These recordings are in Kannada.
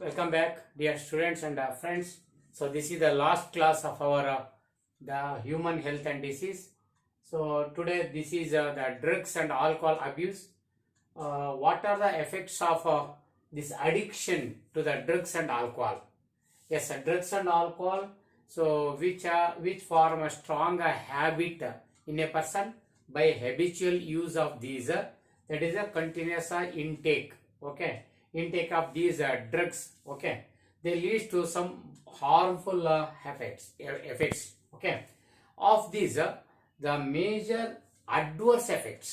Welcome back, dear students and friends. So this is the last class of our the human health and disease. So today this is the drugs and alcohol abuse. What are the effects of this addiction to the drugs and alcohol? Yes, drugs and alcohol. So which form a strong habit in a person by habitual use of these. That is a continuous intake. Okay. Intake of these drugs, okay, they lead to some harmful effects, okay. Of these, the major adverse effects,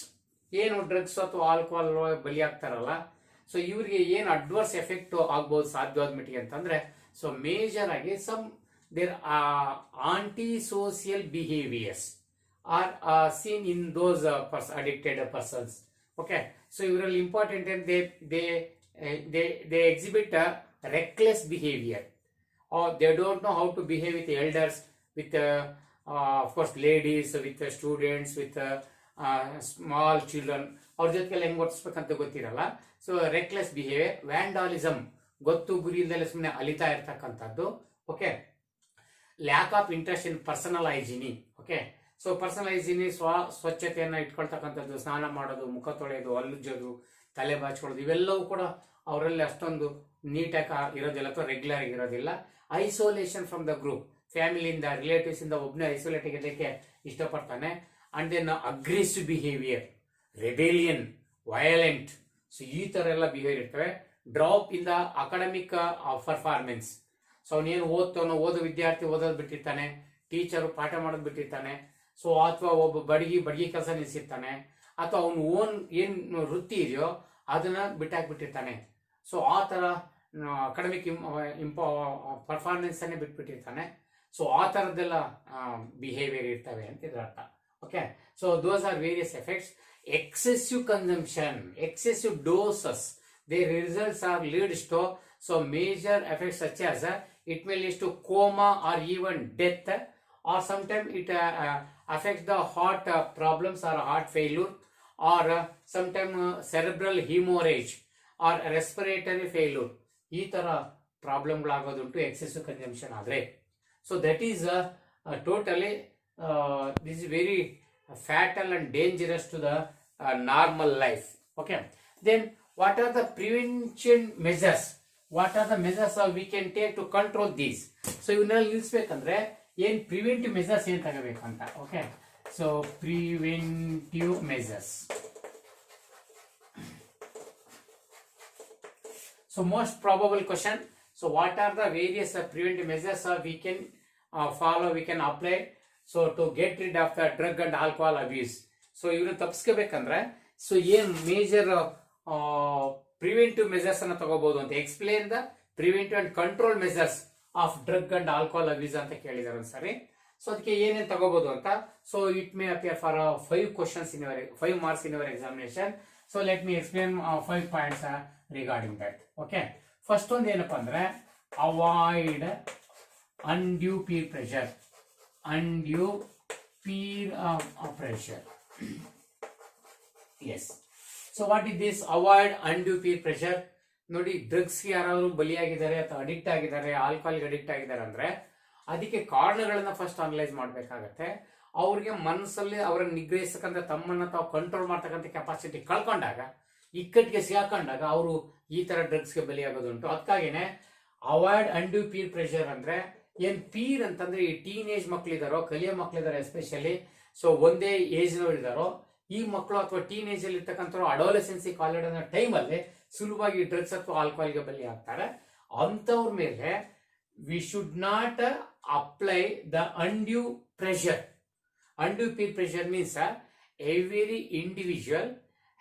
ಏನು ಡ್ರಗ್ಸ್ ಅಥವಾ ಆಲ್ಕೋಹಾಲ್ ಬಲಿ ಆಗ್ತಾರಲ್ಲ, ಸೊ ಇವರಿಗೆ ಏನು ಅಡ್ವರ್ಸ್ ಎಫೆಕ್ಟ್ ಆಗ್ಬೋದು ಸಾಧ್ಯವಾದ ಮಟ್ಟಿಗೆ ಅಂತಂದ್ರೆ, ಸೊ ಮೇಜರ್ ಆಗಿ some there anti social behaviours are seen in those addicted persons, okay. So ಇವರಲ್ಲಿ important they exhibit a reckless behavior, or they don't know how to behave with elders, with of course ladies, with students, with small children. ಅವ್ರ ಜೊತೆಗೆಲ್ಲ ಹೆಂಗ್ ವರ್ತಿಸ್ಬೇಕಂತ ಗೊತ್ತಿರಲ್ಲ. ಸೊ ರೆಕ್ಲೆಸ್ ಬಿಹೇವಿಯರ್, ವ್ಯಾಂಡಾಲಿಸಮ್, ಗೊತ್ತು ಗುರಿ ಇಲ್ದಲೆ ಸುಮ್ಮನೆ ಅಲಿತಾ ಇರ್ತಕ್ಕಂಥದ್ದು, okay. Lack of interest in personal hygiene, okay. So personal hygiene, ಸ್ವಚ್ಛತೆಯನ್ನ ಇಟ್ಕೊಳ್ತಕ್ಕಂಥದ್ದು, ಸ್ನಾನ ಮಾಡೋದು, ಮುಖ ತೊಳೆಯೋದು, ಹಲ್ಲುಜ್ಜೋದು, ತಲೆ ಬಾಚ್ಕೊಳ್ಳೋದು, ಇವೆಲ್ಲವೂ ಕೂಡ ಅವರಲ್ಲಿ ಅಷ್ಟೊಂದು ನೀಟಾಗಿ ಇರೋದಿಲ್ಲ ಅಥವಾ ರೆಗ್ಯುಲರ್ ಆಗಿರೋದಿಲ್ಲ. ಐಸೋಲೇಷನ್ ಫ್ರಮ್ ದ ಗ್ರೂಪ್, ಫ್ಯಾಮಿಲಿಯಿಂದ, ರಿಲೇಟಿವ್ಸ್ ಇಂದ ಒಬ್ಬನೇ ಐಸೋಲೇಟ್ ಆಗಿದ್ದಕ್ಕೆ ಇಷ್ಟಪಡ್ತಾನೆ. And then aggressive behaviour, rebellion, violent, so ಈ ತರ ಎಲ್ಲ ಬಿಹೇವಿಯರ್ ಇರ್ತವೆ. Drop in the academic performance, so ಅವನೇನು ಓದೋ ವಿದ್ಯಾರ್ಥಿ ಓದೋದು ಬಿಟ್ಟಿರ್ತಾನೆ, ಟೀಚರು ಪಾಠ ಮಾಡೋದು ಬಿಟ್ಟಿರ್ತಾನೆ, ಸೊ ಅಥವಾ ಒಬ್ಬ ಬಡಗಿ ಕೆಲಸ ನಿಲ್ಸಿರ್ತಾನೆ, ಅಥವಾ ಅವನು ಓನ್ ಏನ್ ವೃತ್ತಿ ಇದೆಯೋ ಅದನ್ನ ಬಿಟ್ಟಾಕ್ಬಿಟ್ಟಿರ್ತಾನೆ. ಸೊ ಆ ತರ ಅಕಾಡೆಮಿಕ್ ಪರ್ಫಾರ್ಮೆನ್ಸ್ ಅನ್ನೇ ಬಿಟ್ಬಿಟ್ಟಿರ್ತಾನೆ. ಸೊ ಆ ತರದ್ದೆಲ್ಲ ಬಿಹೇವಿಯರ್ ಇರ್ತವೆ ಅಂತ ಇದ್ರ ಅರ್ಥ, okay. So those are various effects. Excessive consumption, excessive doses, their results are leads to so major effects such as it may lead to coma or even death, or sometimes it affects the heart problems or heart failure, or sometimes cerebral hemorrhage or respiratory failure. ಈ ತರ ಪ್ರಾಬ್ಲಮ್ಗಳಾಗೋದುಂಟು ಎಕ್ಸೆಸಿವ್ ಕನ್ಸಂಪ್ಷನ್ ಆದ್ರೆ. So that is totally this is very fatal and dangerous to the normal life, okay. Then what are the prevention measures, what are the measures we can take to control these. So ಇವನ್ನೆಲ್ಲ ನಿಲ್ಲಿಸ್ಬೇಕಂದ್ರೆ ಏನ್ ಪ್ರಿವೆಂಟಿವ್ ಮೆಜರ್ಸ್ ಏನ್ ತಗೋಬೇಕಂತ, okay. So preventive measures, so most probable question, so what are the various preventive measures we can follow, we can apply, so to get rid of the drug and alcohol abuse. So ಇವನ್ನ ತಪ್ಪಿಸ್ಕೋಬೇಕಂದ್ರೆ ಸೊ ಏನ್ ಮೇಜರ್ ಪ್ರಿವೆಂಟಿವ್ ಮೆಜರ್ಸ್ ಅನ್ನ ತಗೋಬಹುದು ಅಂತ, explain the preventive and control measures of drug and alcohol abuse ಅಂತ ಕೇಳಿದಾರೆ ಒಂದ್ಸರಿ. ಸೊ ಅದಕ್ಕೆ ಏನೇನ್ ತಗೋಬಹುದು ಅಂತ. So it may appear for 5 questions in your 5 marks in your examination. So let me explain 5 points regarding that, okay. First one ಏನಪ್ಪ ಅಂದ್ರೆ avoid undue peer pressure, undue peer pressure, yes. So what is this avoid undue peer pressure? ನೋಡಿ, ಡ್ರಗ್ಸ್ ಯಾರಾದ್ರೂ ಬಲಿಯಾಗಿದ್ದಾರೆ ಅಥವಾ ಅಡಿಕ್ಟ್ ಆಗಿದ್ದಾರೆ, ಆಲ್ಕೋಹಾಲ್ಗೆ ಅಡಿಕ್ಟ್ ಆಗಿದ್ದಾರೆ ಅಂದ್ರೆ ಅದಕ್ಕೆ ಕಾರಣಗಳನ್ನ ಫಸ್ಟ್ ಅನಲೈಸ್ ಮಾಡ್ಬೇಕಾಗತ್ತೆ. ಅವ್ರಿಗೆ ಮನಸ್ಸಲ್ಲಿ ಅವರನ್ನು ನಿಗ್ರಹಿಸತಕ್ಕಂಥ, ತಮ್ಮನ್ನ ತಾವು ಕಂಟ್ರೋಲ್ ಮಾಡ್ತಕ್ಕಂಥ ಕೆಪಾಸಿಟಿ ಕಳ್ಕೊಂಡಾಗ, ಇಕ್ಕಟ್ಟಿಗೆ ಸಿಗಾಕೊಂಡಾಗ ಅವರು ಈ ತರ ಡ್ರಗ್ಸ್ಗೆ ಬಲಿಯಾಗೋದುಂಟು. ಅದಕ್ಕಾಗಿನೇ ಅವಾಯ್ಡ್ ಅನ್ಡ್ಯೂ ಪೀರ್ ಪ್ರೆಷರ್ ಅಂದ್ರೆ ಏನ್ ಪೀರ್ ಅಂತಂದ್ರೆ ಈ ಟೀನೇಜ್ ಮಕ್ಳಿದಾರೋ, ಕಲಿಯೋ ಮಕ್ಳಿದಾರೋ ಎಸ್ಪೆಷಲಿ, ಸೊ ಒಂದೇ ಏಜ್ ನವರು ಇದಾರೋ, ಈ ಮಕ್ಕಳು ಅಥವಾ ಟೀನೇಜ್ ಅಲ್ಲಿ ಇರ್ತಕ್ಕಂಥ ಅಡೋಲೆಸೆನ್ಸಿ ಕಾಲೇಜ್ ಅನ್ನೋ ಟೈಮಲ್ಲಿ ಸುಲಭವಾಗಿ ಡ್ರಗ್ಸ್ ಅಥವಾ ಆಲ್ಕೋಹಾಲ್ಗೆ ಬಲಿ ಆಗ್ತಾರೆ. ಅಂತವ್ರ ಮೇಲೆ we should not apply the undue pressure. Undue peer pressure means every individual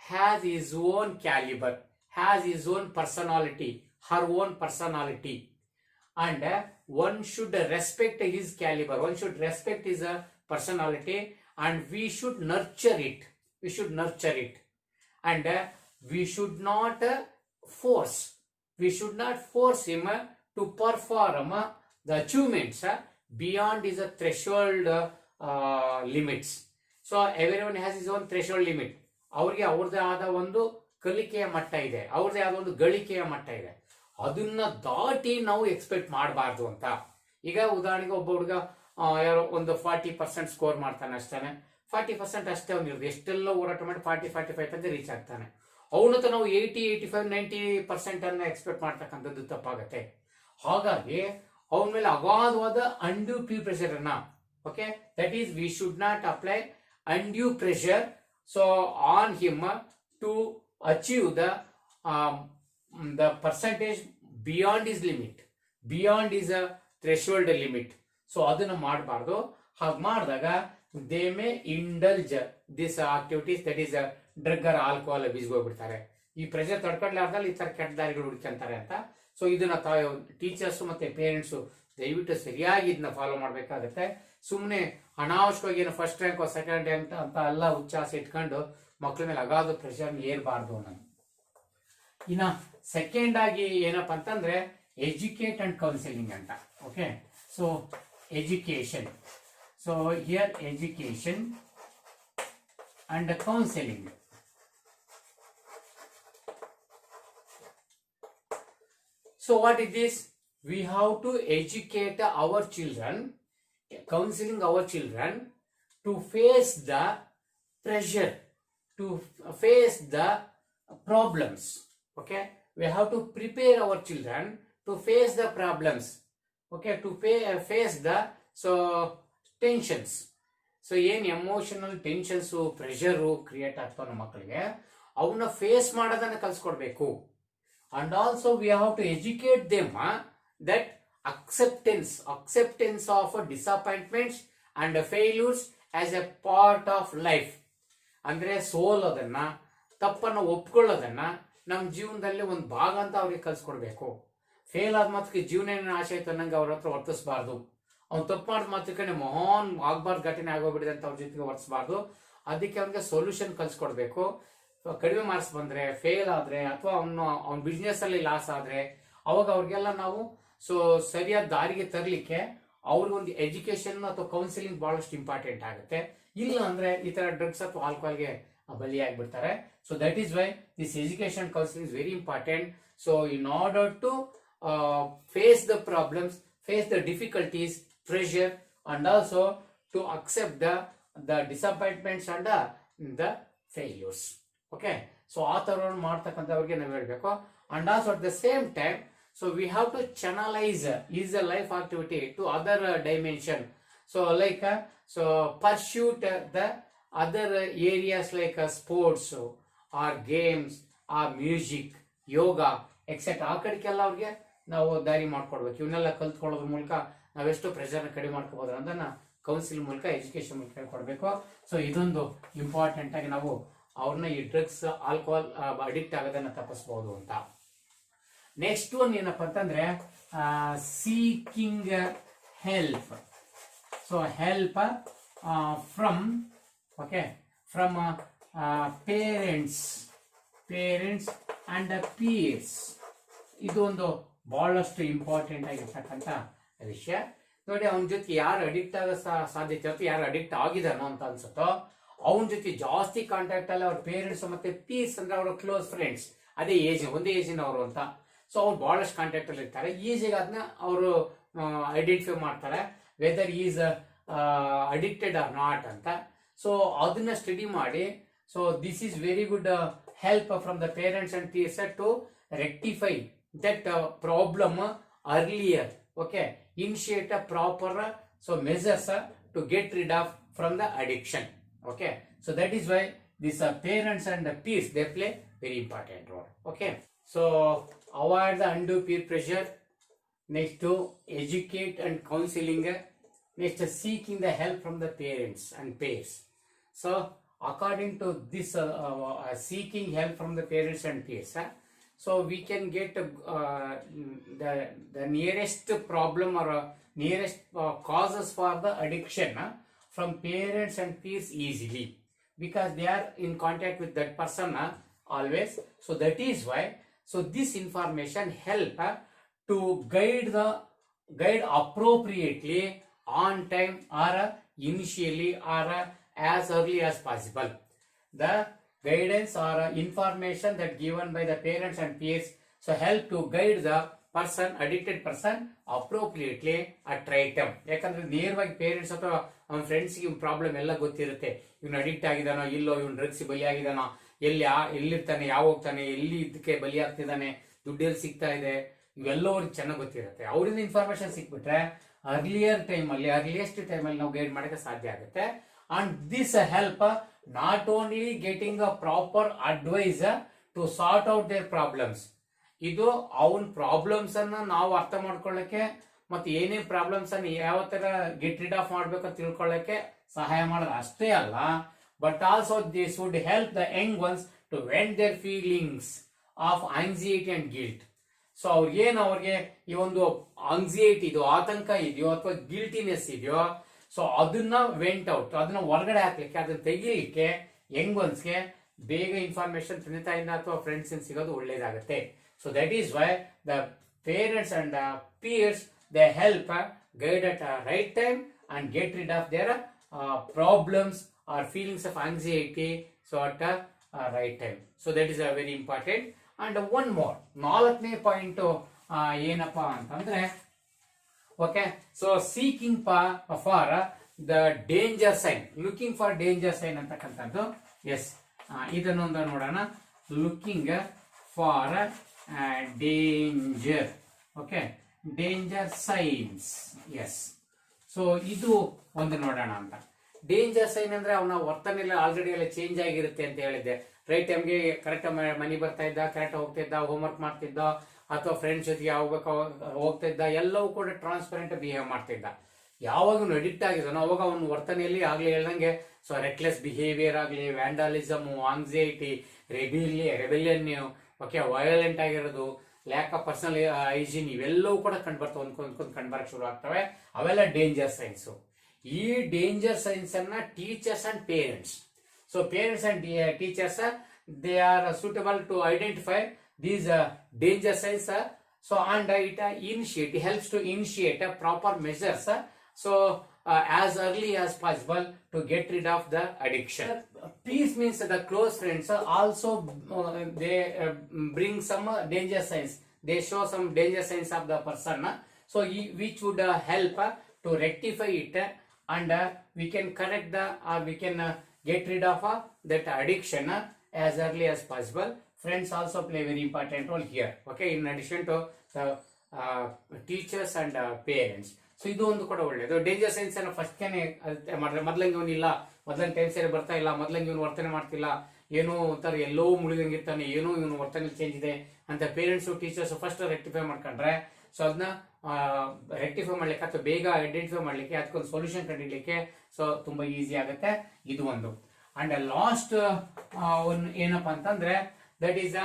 has his own caliber, has his own personality, her own personality, and one should respect his caliber, one should respect his personality, and we should nurture it. We should nurture it, and we should not force. We should not force him to perform the achievements beyond his threshold limits. So everyone has is own threshold limit. ಅವ್ರಿಗೆ ಅವ್ರದೇ ಆದ ಒಂದು ಕಲಿಕೆಯ ಮಟ್ಟ ಇದೆ, ಅವ್ರದೇ ಆದ ಒಂದು ಗಳಿಕೆಯ ಮಟ್ಟ ಇದೆ. ಅದನ್ನ ದಾಟಿ ನಾವು ಎಕ್ಸ್ಪೆಕ್ಟ್ ಮಾಡಬಾರ್ದು ಅಂತ. ಈಗ ಉದಾಹರಣೆಗೆ ಒಬ್ಬ ಹುಡುಗ ಯಾರೋ ಒಂದು 40% ಸ್ಕೋರ್ ಮಾಡ್ತಾನೆ ಅಷ್ಟೇ, 40% ಅಷ್ಟೇ ಅವ್ನಿರೋದು, ಎಷ್ಟೆಲ್ಲ ಹೋರಾಟ ಮಾಡಿ 40-45 ತನಕ ರೀಚ್ ಆಗ್ತಾನೆ. ಅವನತ್ರ ನಾವು 80-85-90% ಅನ್ನ ಎಕ್ಸ್ಪೆಕ್ಟ್ ಮಾಡ್ತಕ್ಕಂಥದ್ದು ತಪ್ಪಾಗತ್ತೆ. ಹಾಗಾಗಿ ಅವನ ಮೇಲೆ ಅಗಾಧವಾದ ಅನ್ಡ್ಯೂ ಪೀರ್ ಪ್ರೆಷರ್ ಅನ್ನ, okay, that is we should not apply undue pressure so on him to achieve the percentage beyond his limit, beyond his threshold limit. So ಅದನ್ನ ಮಾಡಬಾರ್ದು. ಹಾಗೆ ಮಾಡಿದಾಗ they may indulge this activities, that is drug or alcohol abuse ಹೋಗ್ಬಿಡ್ತಾರೆ. ಈ ಪ್ರೆಷರ್ ತಡ್ಕೊಂಡ್ಲಾರ್ದಲ್ಲಿ ಈ ತರ ಕೆಟ್ಟ ದಾರಿಗಳು ಹುಡುಕಂತಾರೆ ಅಂತ. ಸೊ ಇದನ್ನ ಟೀಚರ್ಸ್ ಮತ್ತೆ ಪೇರೆಂಟ್ಸ್ ದಯವಿಟ್ಟು ಸರಿಯಾಗಿ ಇದನ್ನ ಫಾಲೋ ಮಾಡ್ಬೇಕಾಗತ್ತೆ. ಸುಮ್ಮನೆ ಅನಾವಶ್ಯಕವಾಗಿ ಏನು ಫಸ್ಟ್ ರ್ಯಾಂಕ್ ಸೆಕೆಂಡ್ ರ್ಯಾಂಕ್ ಅಂತ ಎಲ್ಲ ಉಚ್ಚಾಸ ಇಟ್ಕೊಂಡು ಮಕ್ಕಳ ಮೇಲೆ ಅಗಾಧ ಪ್ರೆಷರ್ ಏರ್ಬಾರ್ದು ನಾನು. ಇನ್ನ ಸೆಕೆಂಡ್ ಆಗಿ ಏನಪ್ಪಾ ಅಂತಂದ್ರೆ ಎಜುಕೇಟ್ ಅಂಡ್ ಕೌನ್ಸಿಲಿಂಗ್ ಅಂತ. Okay, so education, so here education and counselling. So what is this? We have to educate our children, counseling our children to face the pressure, to face the problems. Okay, we have to prepare our children to face the problems. Okay, to face the tensions. So ಏನು ಎಮೋಷನಲ್ ಟೆನ್ಷನ್ಸ್ ಪ್ರೆಷರ್ ಕ್ರಿಯೇಟ್ ಆಗ್ತಾವ ನಮ್ಮ ಮಕ್ಕಳಿಗೆ, ಅವನ್ನ ಫೇಸ್ ಮಾಡೋದನ್ನ ಕಲ್ಸ್ಕೊಡ್ಬೇಕು. And also we have to educate them that acceptance of disappointments and failures as a part of life. ಅಂದ್ರೆ ಸೋಲೋದನ್ನ, ತಪ್ಪನ್ನು ಒಪ್ಕೊಳ್ಳೋದನ್ನ ನಮ್ಮ ಜೀವನದಲ್ಲಿ ಒಂದು ಭಾಗ ಅಂತ ಅವ್ರಿಗೆ ಕಲ್ಸ್ಕೊಡ್ಬೇಕು. ಫೇಲ್ ಆದ ಮಾತ್ರಕ್ಕೆ ಜೀವನ ಏನೇನು ಆಸೆ ಆಯ್ತು ಅನ್ನಂಗೆ ಅವ್ರ ಹತ್ರ ವರ್ತಿಸಬಾರ್ದು. ಅವ್ನು ತಪ್ಪು ಮಾಡಿದ ಮಾತ್ರಕ್ಕೆ ಮಹಾನ್ ಆಗ್ಬಾರ್ದು, ಘಟನೆ ಆಗೋಗ್ಬಿಡಿದೆ ಅಂತ ಅವ್ರ ಜೊತೆಗೆ ವರ್ತಿಸಬಾರ್ದು. ಅದಕ್ಕೆ ಅವ್ನಿಗೆ ಸೊಲ್ಯೂಷನ್ ಕಲ್ಸ್ಕೊಡ್ಬೇಕು. ಕಡಿಮೆ ಮಾರ್ಕ್ಸ್ ಬಂದ್ರೆ, ಫೇಲ್ ಆದ್ರೆ, ಅಥವಾ ಅವ್ನ ಬಿಸ್ನೆಸ್ ಅಲ್ಲಿ ಲಾಸ್ ಆದ್ರೆ, ಅವಾಗ ಅವ್ರಿಗೆಲ್ಲ ನಾವು ಸರಿಯಾದ ದಾರಿಗೆ ತರಲಿಕ್ಕೆ ಅವ್ರಿಗೊಂದು ಎಜುಕೇಶನ್ ಅಥವಾ ಕೌನ್ಸಿಲಿಂಗ್ ಬಹಳಷ್ಟು ಇಂಪಾರ್ಟೆಂಟ್ ಆಗುತ್ತೆ. ಇಲ್ಲ ಅಂದ್ರೆ ಈ ತರ ಡ್ರಗ್ಸ್ ಅಥವಾ ಆಲ್ಕೋಹಾಲ್ಗೆ ಬಲಿಯಾಗ್ಬಿಡ್ತಾರೆ. So that is why this education counselling is very important. So in order to face the problems, face the difficulties, pressure, and also to accept the disappointments and the failures. Okay, so ಆ ತರ ಮಾಡ್ತಕ್ಕಂಥವ್ರಿಗೆ ನಾವು ಹೇಳ್ಬೇಕು. And also at the same time, so we have to channelise is a life activity to other dimension. So like pursuit the other areas like sports R games R music, yoga etcetera. ಆ ಕಡೆಗೆಲ್ಲ ಅವ್ರಿಗೆ ನಾವು ದಾರಿ ಮಾಡ್ಕೊಡ್ಬೇಕು. ಇವನ್ನೆಲ್ಲ ಕಲ್ತ್ಕೊಳ್ಳೋದ್ರ ಮೂಲಕ ನಾವೆಷ್ಟು ಪ್ರೆಷರ್ನ ಕಡಿಮೆ ಮಾಡ್ಕೋಬಹುದು ಅನ್ನೋದನ್ನ ಕೌನ್ಸಿಲಿಂಗ್ ಮೂಲಕ, ಎಜುಕೇಶನ್ ಮೂಲಕ ಹೇಳ್ಕೊಡ್ಬೇಕು. ಸೊ ಇದೊಂದು ಇಂಪಾರ್ಟೆಂಟ್ ಆಗಿ ನಾವು ಅವ್ರನ್ನ ಈ ಡ್ರಗ್ಸ್ ಆಲ್ಕೋಹಾಲ್ ಅಡಿಕ್ಟ್ ಆಗೋದನ್ನ ತಪ್ಪಿಸಬಹುದು ಅಂತ. ನೆಕ್ಸ್ಟ್ ಒನ್ ಏನಪ್ಪಾ ಅಂತಂದ್ರೆ seeking help. So help from parents and pears. ಇದು ಒಂದು ಬಹಳಷ್ಟು ಇಂಪಾರ್ಟೆಂಟ್ ಆಗಿರ್ತಕ್ಕಂಥ ವಿಷಯ. ನೋಡಿ, ಅವನ ಜೊತೆ ಯಾರು ಅಡಿಕ್ಟ್ ಆಗೋ ಸಾಧ್ಯತೆ ಇರುತ್ತೆ, ಯಾರು ಅಡಿಕ್ಟ್ ಆಗಿದಾನೋ ಅಂತ ಅನ್ಸುತ್ತೋ ಅವನ ಜೊತೆ ಜಾಸ್ತಿ ಕಾಂಟ್ಯಾಕ್ಟ್ ಅಲ್ಲಿ ಅವ್ರ ಪೇರೆಂಟ್ಸ್ ಮತ್ತೆ ಪೀಸ್ ಅಂದ್ರೆ ಅವರ ಕ್ಲೋಸ್ ಫ್ರೆಂಡ್ಸ್, ಅದೇ ಒಂದೇ ಏಜಿನವರು ಅಂತ. ಸೊ ಅವ್ರು ಬಹಳಷ್ಟು ಕಾಂಟ್ಯಾಕ್ಟ್ ಅಲ್ಲಿ ಇರ್ತಾರೆ. ಈಸಿಗೆ ಅದನ್ನ ಅವರು ಐಡೆಂಟಿಫೈ ಮಾಡ್ತಾರೆ whether is addicted or not ಅಂತ. ಸೊ ಅದನ್ನ ಸ್ಟಡಿ ಮಾಡಿ, so this is very good help from the parents and peers to rectify that problem earlier. Okay, initiate a proper measures to get rid of from the addiction. Okay, so that is why these parents and the peers, they play very important role. Okay, so avoid the undue peer pressure. Next to educate and counseling. Next seeking the help from the parents and peers. So according to this seeking help from the parents and peers, so we can get the nearest problem or nearest causes for the addiction from parents and peers easily, because they are in contact with that person always. So that is why, so this information help to guide appropriately, on time, or initially, or as early as possible. The guidance or information that given by the parents and peers, so help to guide the person, addicted person appropriately at right time. ಯಾಕಂದ್ರೆ ನೇರವಾಗಿ ಪೇರೆಂಟ್ಸ್ ಅಥವಾ ಅವನ ಫ್ರೆಂಡ್ಸ್ಗೆ ಪ್ರಾಬ್ಲಮ್ ಎಲ್ಲ ಗೊತ್ತಿರುತ್ತೆ. ಇವನು ಅಡಿಕ್ಟ್ ಆಗಿದಾನೋ ಇಲ್ಲೋ, ಇವನು ಡ್ರಗ್ಸ್ ಬಲಿಯಾಗಿದಾನೋ, ಎಲ್ಲಿರ್ತಾನೆ, ಯಾವ ಹೋಗ್ತಾನೆ, ಎಲ್ಲಿ ಇದಕ್ಕೆ ಬಲಿಯಾಗ್ತಿದ್ದಾನೆ, ದುಡ್ಡು ಎಲ್ಲಿ ಸಿಗ್ತಾ ಇದೆ, ಇವೆಲ್ಲ ಅವ್ರಿಗೆ ಚೆನ್ನಾಗಿ ಗೊತ್ತಿರುತ್ತೆ. ಅವರಿಂದ ಇನ್ಫಾರ್ಮೇಶನ್ ಸಿಕ್ಬಿಟ್ರೆ ಅರ್ಲಿಯೆಸ್ಟ್ ಟೈಮಲ್ಲಿ ನಾವು ಗೈಡ್ ಮಾಡಕ್ಕೆ ಸಾಧ್ಯ ಆಗುತ್ತೆ. And this help not only getting a proper advice to sort out their problems. ಇದು ಅವನ್ ಪ್ರಾಬ್ಲಮ್ಸ್ ಅನ್ನ ನಾವು ಅರ್ಥ ಮಾಡ್ಕೊಳ್ಳಕ್ಕೆ ಮತ್ತೆ ಏನೇ ಪ್ರಾಬ್ಲಮ್ಸ್ ಅನ್ನು ಯಾವ ತರ ಗೆಟ್ ರಿಡ್ ಆಫ್ ಮಾಡ್ಬೇಕಂತ ತಿಳ್ಕೊಳ್ಳಕ್ಕೆ ಸಹಾಯ ಮಾಡೋದು ಅಷ್ಟೇ ಅಲ್ಲ, but also this would help the young ones to vent their feelings of anxiety and guilt. So ಅವ್ರಿಗೆ ಈ ಒಂದು ಆಂಗ್ಸೈಟಿ ಇದೆಯೋ, ಆತಂಕ ಇದೆಯೋ, ಅಥವಾ ಗಿಲ್ಟಿನೆಸ್ ಇದೆಯೋ, ಸೊ ಅದನ್ನ ವೆಂಟ್ ಔಟ್, ಅದನ್ನ ಹೊರಗಡೆ ಹಾಕ್ಲಿಕ್ಕೆ, ಅದನ್ನ ತೆಗಿಲಿಕ್ಕೆ ಯಂಗ್ ಒನ್ಸ್ಗೆ ಬೇಗ ಇನ್ಫಾರ್ಮೇಶನ್ ತಂದೆ ತಾಯಿಂದ ಅಥವಾ ಫ್ರೆಂಡ್ಸ್ ಸಿಗೋದು ಒಳ್ಳೇದಾಗುತ್ತೆ. So that is why the parents and peers, they help guide at a right time and get rid of their problems or feelings of anxiety, so at a right time. So that is a very important. And one more, ನಾಲ್ಕನೇ ಪಾಯಿಂಟ್ ಏನಪ್ಪಾ ಅಂತಂದ್ರೆ, okay, so seeking for the danger sign, looking for danger sign ಅಂತಕ್ಕಂಥದ್ದು. ಎಸ್, ಇದನ್ನೊಂದು ನೋಡೋಣ. Looking for danger, okay, danger signs. Yes, so ಇದು ಒಂದು ನೋಡೋಣ ಅಂತ. ಡೇಂಜರ್ ಸೈನ್ ಅಂದ್ರೆ ಅವನ ವರ್ತನೆ ಎಲ್ಲ ಆಲ್ರೆಡಿ ಎಲ್ಲ ಚೇಂಜ್ ಆಗಿರುತ್ತೆ ಅಂತ ಹೇಳಿದ್ದೆ. ರೈಟ್ ಟೈಮ್ಗೆ ಕರೆಕ್ಟ್ ಮನಿ ಬರ್ತಾ ಇದ್ದ, ಕರೆಕ್ಟ್ ಹೋಗ್ತಾ ಇದ್ದ, ಹೋಮ್ವರ್ಕ್ ಮಾಡ್ತಿದ್ದ, ಅಥವಾ ಫ್ರೆಂಡ್ಸ್ ಜೊತೆಗೆ ಹೋಗ್ಬೇಕು ಹೋಗ್ತಾ ಇದ್ದ, ಎಲ್ಲವೂ ಕೂಡ ಟ್ರಾನ್ಸ್ಪರೆಂಟ್ ಬಿಹೇವ್ ಮಾಡ್ತಾ ಇದ್ದ. ಯಾವಾಗ ಅಡಿಕ್ಟ್ ಆಗಿದ್ದಾನೋ ಅವಾಗ ಅವನ ವರ್ತನೆಯಲ್ಲಿ ಆಗ್ಲಿ ಹೇಳ್ದಂಗೆ, ಸೊ ರೆಕ್ಲೆಸ್ ಬಿಹೇವಿಯರ್ ಆಗಲಿ, ವ್ಯಾಂಡಲಿಸಮ್, ಆಂಗ್ಸೈಟಿ, ರೆಬೆಲಿಯನ್, ಓಕೆ, ವಯೋಲೆಂಟ್ ಆಗಿರೋದು, ಲ್ಯಾಕ್ ಆಫ್ ಪರ್ಸನಲ್ ಹೈಜೀನ್, ಇವೆಲ್ಲವೂ ಕೂಡ ಕಂಡುಬರ್ತವೆ, ಒಂದ್ಕೊಂದ್ ಕಂಡುಬರಕ್ ಶುರು ಆಗ್ತವೆ. ಅವೆಲ್ಲ ಡೇಂಜರ್ ಸೈನ್ಸ್. ಈ ಡೇಂಜರ್ ಸೈನ್ಸ್ ಅನ್ನ teachers and parents, so parents and teachers, they are suitable to identify these danger signs. So and it helps to initiate proper measures, so as early as possible to get rid of the addiction. Peace means the close friends also they bring some danger signs. They show some danger signs of the person, so which would help to rectify it, and we can correct or we can get rid of that addiction as early as possible. Friends also play very important role here, okay, in addition to the teachers and parents. So ಇದು ಒಂದು ಕೂಡ ಒಳ್ಳೇದು. ಡೇಂಜರ್ ಸೈನ್ಸ್ ಅನ್ನು ಫಸ್ಟ್ ಮಾಡಿದ್ರೆ, ಮೊದ್ಲಂಗೆ ಇವನಿಲ್ಲ, ಮೊದ್ಲಂಗೆ ಟೈಮ್ ಸರಿ ಬರ್ತಾ ಇಲ್ಲ, ಮೊದ್ಲಂಗೆ ಇವನು ವರ್ತನೆ ಮಾಡ್ತಿಲ್ಲ, ಏನೋ ಒಂಥರ ಎಲ್ಲೋ ಮುಳುಗಂಗಿರ್ತಾನೆ, ಏನೋ ಇವನು ವರ್ತನೆ ಚೇಂಜ್ ಇದೆ ಅಂತ ಪೇರೆಂಟ್ಸ್ ಟೀಚರ್ಸ್ ಫಸ್ಟ್ ರೆಕ್ಟಿಫೈ ಮಾಡ್ಕೊಂಡ್ರೆ, ಸೊ ಅದನ್ನ ರೆಕ್ಟಿಫೈ ಮಾಡ್ಲಿಕ್ಕೆ ಅಥವಾ ಬೇಗ ಐಡೆಂಟಿಫೈ ಮಾಡ್ಲಿಕ್ಕೆ, ಅದಕ್ಕೊಂದು ಸೊಲ್ಯೂಷನ್ ಕಂಡಿಡ್ಲಿಕ್ಕೆ ಸೊ ತುಂಬಾ ಈಸಿ ಆಗುತ್ತೆ. ಇದು ಒಂದು. ಅಂಡ್ ಲಾಸ್ಟ್ ಒಂದು ಏನಪ್ಪಾ ಅಂತಂದ್ರೆ, that is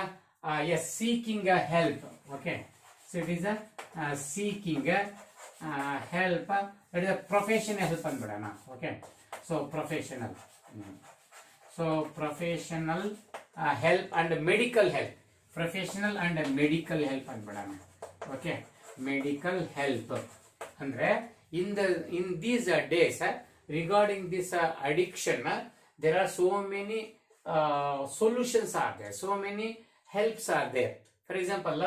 seeking help. Okay, so it is seeking help, that is a professional help ಅಂದ್ಬಿಡೋಣ. Okay, so professional, so professional help and medical help, professional and medical help ಅಂದ್ಬಿಡೋಣ. ಓಕೆ, ಮೆಡಿಕಲ್ ಹೆಲ್ಪ್ ಅಂದ್ರೆ in these days regarding this addiction, there are so many solutions are there, so many helps are there. For example,